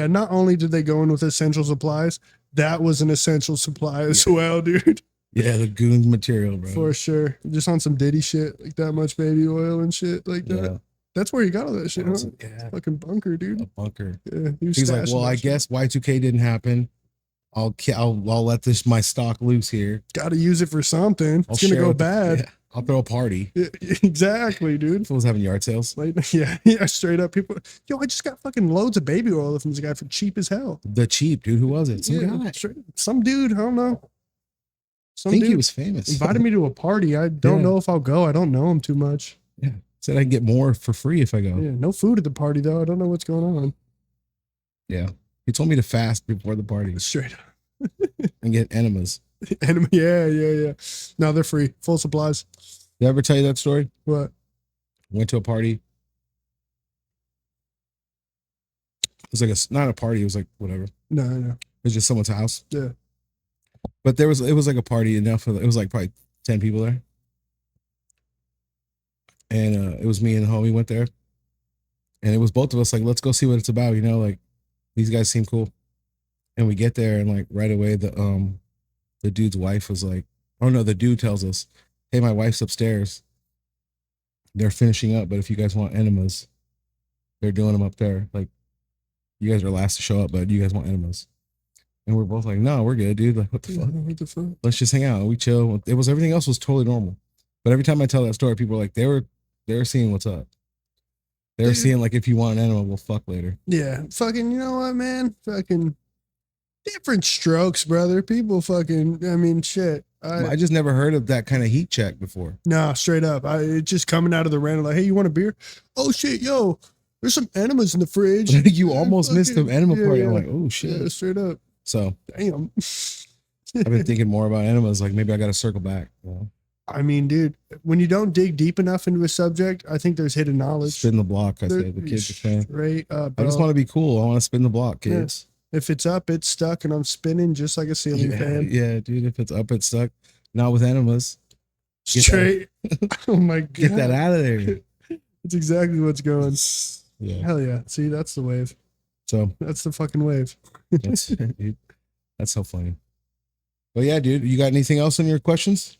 not only did they go in with essential supplies, that was an essential supply as well, dude. Yeah, the goon material, bro. For sure. Just on some Diddy shit, like that much baby oil and shit like that. Yeah. That's where you got all that shit, huh? Yeah. Fucking bunker, dude. A bunker. Yeah. He's like, well, I guess Y2K didn't happen. I'll let my stock loose here. Got to use it for something. It's gonna go bad. Yeah, I'll throw a party. Yeah, exactly, dude. Fools having yard sales. Like, yeah, straight up. People, yo, I just got fucking loads of baby oil from this guy for cheap as hell. The cheap dude. Who was it? Some dude. I don't know. I think he was famous. Invited me to a party. I don't know if I'll go. I don't know him too much. Yeah. Said I can get more for free if I go. Yeah. No food at the party though. I don't know what's going on. Yeah. He told me to fast before the party. Straight up. And get enemas. Yeah. No, they're free. Full supplies. Did I ever tell you that story? What? Went to a party. It was like not a party. It was like whatever. No. It was just someone's house. Yeah. But it was like a party enough. It was like probably 10 people there. And it was me and the homie went there. And it was both of us like, let's go see what it's about. You know, like these guys seem cool. And we get there and like right away, the dude's wife was like, oh no, the dude tells us, hey, my wife's upstairs. They're finishing up, but if you guys want enemas, they're doing them up there. Like, you guys are last to show up, but you guys want enemas. And we're both like, no, we're good, dude. Like, what the fuck? What the fuck? Let's just hang out. We chill. Everything else was totally normal. But every time I tell that story, people are like, they were seeing what's up. They were seeing like, if you want an enema, we'll fuck later. Yeah. Fucking, you know what, man? Fucking different strokes, brother. People fucking, I mean, shit. I just never heard of that kind of heat check before. Nah, straight up. It's just coming out of the random, like, hey, you want a beer? Oh shit, yo, there's some enemas in the fridge. You almost missed the enema party. I'm like, oh shit. Yeah, straight up. So damn. I've been thinking more about enemas. Like maybe I got to circle back. You know? I mean, dude, when you don't dig deep enough into a subject, I think there's hidden knowledge. Spin the block, I say. The kids are saying. Straight up. I just want to be cool. I want to spin the block, kids. Yeah. If it's up, it's stuck, and I'm spinning just like a ceiling fan. Yeah, dude. If it's up, it's stuck. Not with enemas. Straight. Oh my god. Get that out of there. That's exactly what's going. Yeah. Hell yeah. See, that's the wave. So that's the fucking wave. Dude, that's so funny. But yeah, dude, you got anything else on your questions?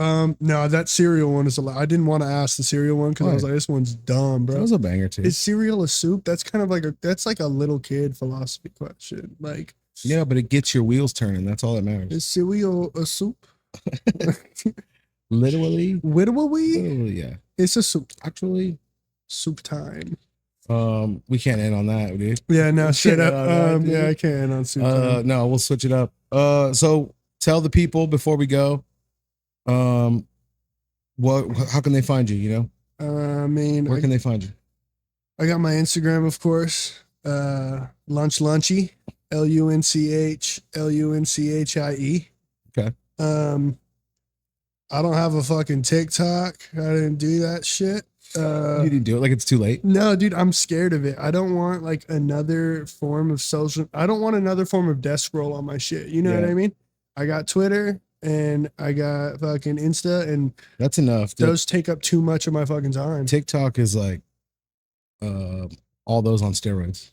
No, that cereal one is a lot. I didn't want to ask the cereal one because I was like, this one's dumb, bro. That was a banger too. Is cereal a soup? That's kind of like that's like a little kid philosophy question. Like, yeah, but it gets your wheels turning. That's all that matters. Is cereal a soup? Literally, yeah. It's a soup. Actually, soup time. We can't end on that, dude. Yeah, no, straight up. Yeah, I can't end on soup time. No, we'll switch it up. So tell the people before we go, how can they find you? You know, I mean, where can they find you? I got my Instagram, of course. Lunchy, LUNCHLUNCHIE. Okay. I don't have a fucking TikTok. I didn't do that shit. You didn't do it, like it's too late? No, dude, I'm scared of it. I don't want like another form of social. I don't want another form of death scroll on my shit. You know what I mean? I got Twitter and I got fucking Insta, and that's enough. Those take up too much of my fucking time. TikTok is like all those on steroids.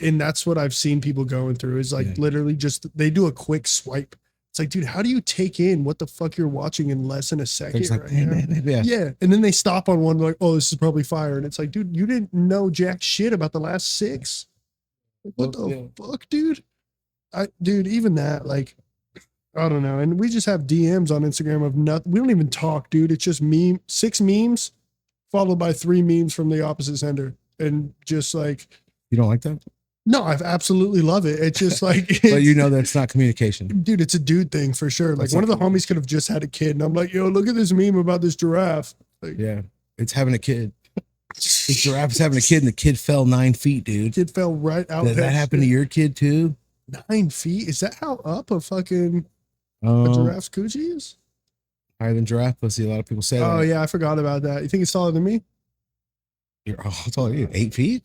And that's what I've seen people going through is like literally just they do a quick swipe It's like, dude, how do you take in what the fuck you're watching in less than a second? It's like, Right hey, now? man, yeah. Yeah. And then they stop on one like, oh, this is probably fire. And it's like, dude, you didn't know jack shit about the last 6. Like, what the fuck, dude? Dude, even that, like, I don't know. And we just have DMs on Instagram of nothing. We don't even talk, dude. It's just 6 memes followed by 3 memes from the opposite sender. And just like, You don't like that? no, I absolutely love it. It's just like, But you know that's not communication. dude, it's a dude thing for sure. Like That's one of the not homies could have just had a kid, and I'm like, yo, look at this meme about this giraffe. Like, Yeah. It's having a kid. The giraffe is having a kid and the kid fell 9 feet, dude. kid fell right out. Does that happen to your kid too? 9 feet? Is that how up a fucking a giraffe's coochie is? Higher than giraffe pussy. A lot of people say Oh that. yeah, I forgot about that. You think it's taller than me? How tall are you? 8 feet?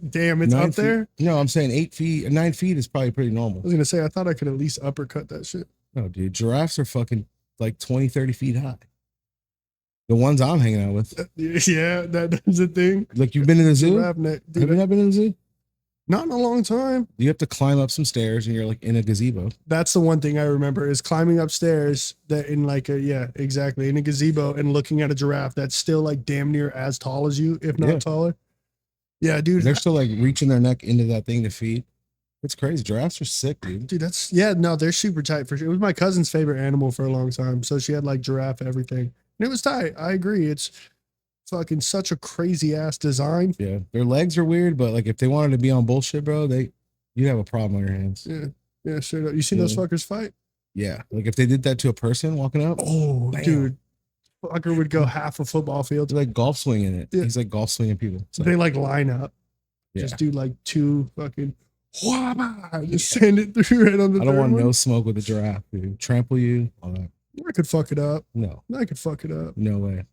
Damn, it's 9 up feet? there. No, I'm saying 8 feet. 9 feet is probably pretty normal. I was gonna say I thought I could at least uppercut that shit. No, dude. Giraffes are fucking like 20, 30 feet high. The ones I'm hanging out with. Yeah, that's a thing. Like, you've been to the zoo? Giraffe neck. Dude, Have you not been to the zoo? not in a long time. You have to climb up some stairs and you're like in a gazebo. That's the one thing I remember is climbing upstairs that in like exactly in a gazebo and looking at a giraffe that's still like damn near as tall as you, if not Yeah. taller. Yeah, dude. They're still like reaching their neck into that thing to feed. It's crazy. Giraffes are sick, dude. Dude, no, they're super tight for sure. It was my cousin's favorite animal for a long time. So she had like giraffe everything. And it was tight. I agree. It's fucking such a crazy ass design. Yeah. Their legs are weird, but like if they wanted to be on bullshit, bro, you have a problem on your hands. Yeah. Yeah, straight up. You seen those fuckers fight? Yeah. Like if they did that to a person walking up, Oh, bam. dude. Fucker would go half a football field. They're like golf swinging it. Yeah. He's like golf swinging people. It's like, They like line up. yeah. Just do like 2 fucking just send it through right on the I don't third want one. no smoke with a giraffe, dude. Trample you. All that. I could fuck it up. No. I could fuck it up. No way.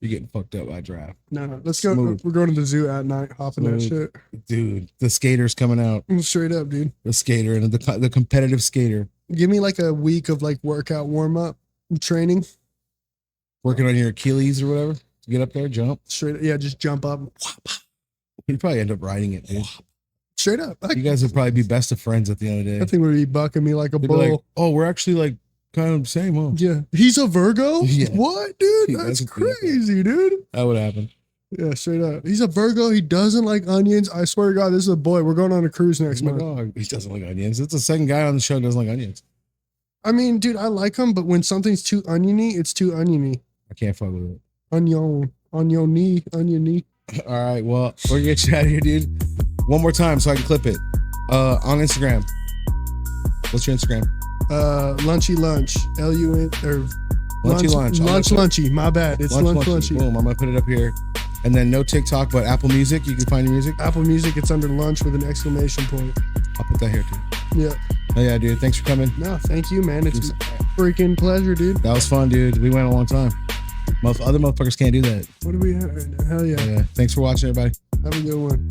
You're getting fucked up by a giraffe. No, let's go. Smooth. We're going to the zoo at night, hopping that Smooth. shit. Dude, the skater's coming out. Straight up, dude. The skater and the competitive skater. Give me like a week of like workout warm up training. Working on your Achilles or whatever. Get up there, jump. Straight up, yeah, just jump up. You'd probably end up riding it, dude. Straight up. You guys would probably be best of friends at the end of the day. That thing would be bucking me like a They'd be bull. like, oh, we're actually like kind of the same, huh? Yeah. He's a Virgo? Yeah. What, dude? He That's doesn't do that. crazy, dude. That would happen. Yeah, straight up. He's a Virgo. He doesn't like onions. I swear to God, this is a boy. We're going on a cruise next My month. dog, he doesn't like onions. It's the second guy on the show who doesn't like onions. I mean, dude, I like them, but when something's too oniony, it's too oniony. I can't fuck with it. Oniony. All right, well, we're gonna get you out of here, dude. One more time so I can clip it. On Instagram. What's your Instagram? Lunchy Lunch. L-U-N or Lunchy Lunch. Lunchy. My bad. It's Lunch Lunchy. Boom, I'm gonna put it up here. And then no TikTok, but Apple Music. You can find your music. Apple Music, it's under lunch with an exclamation point. I'll put that here too. Yeah. Oh yeah, dude. Thanks for coming. No, thank you, man. It's a freaking pleasure, dude. That was fun, dude. We went a long time. Other motherfuckers can't do that. What do we have? Hell yeah. Yeah. Thanks for watching, everybody. Have a good one.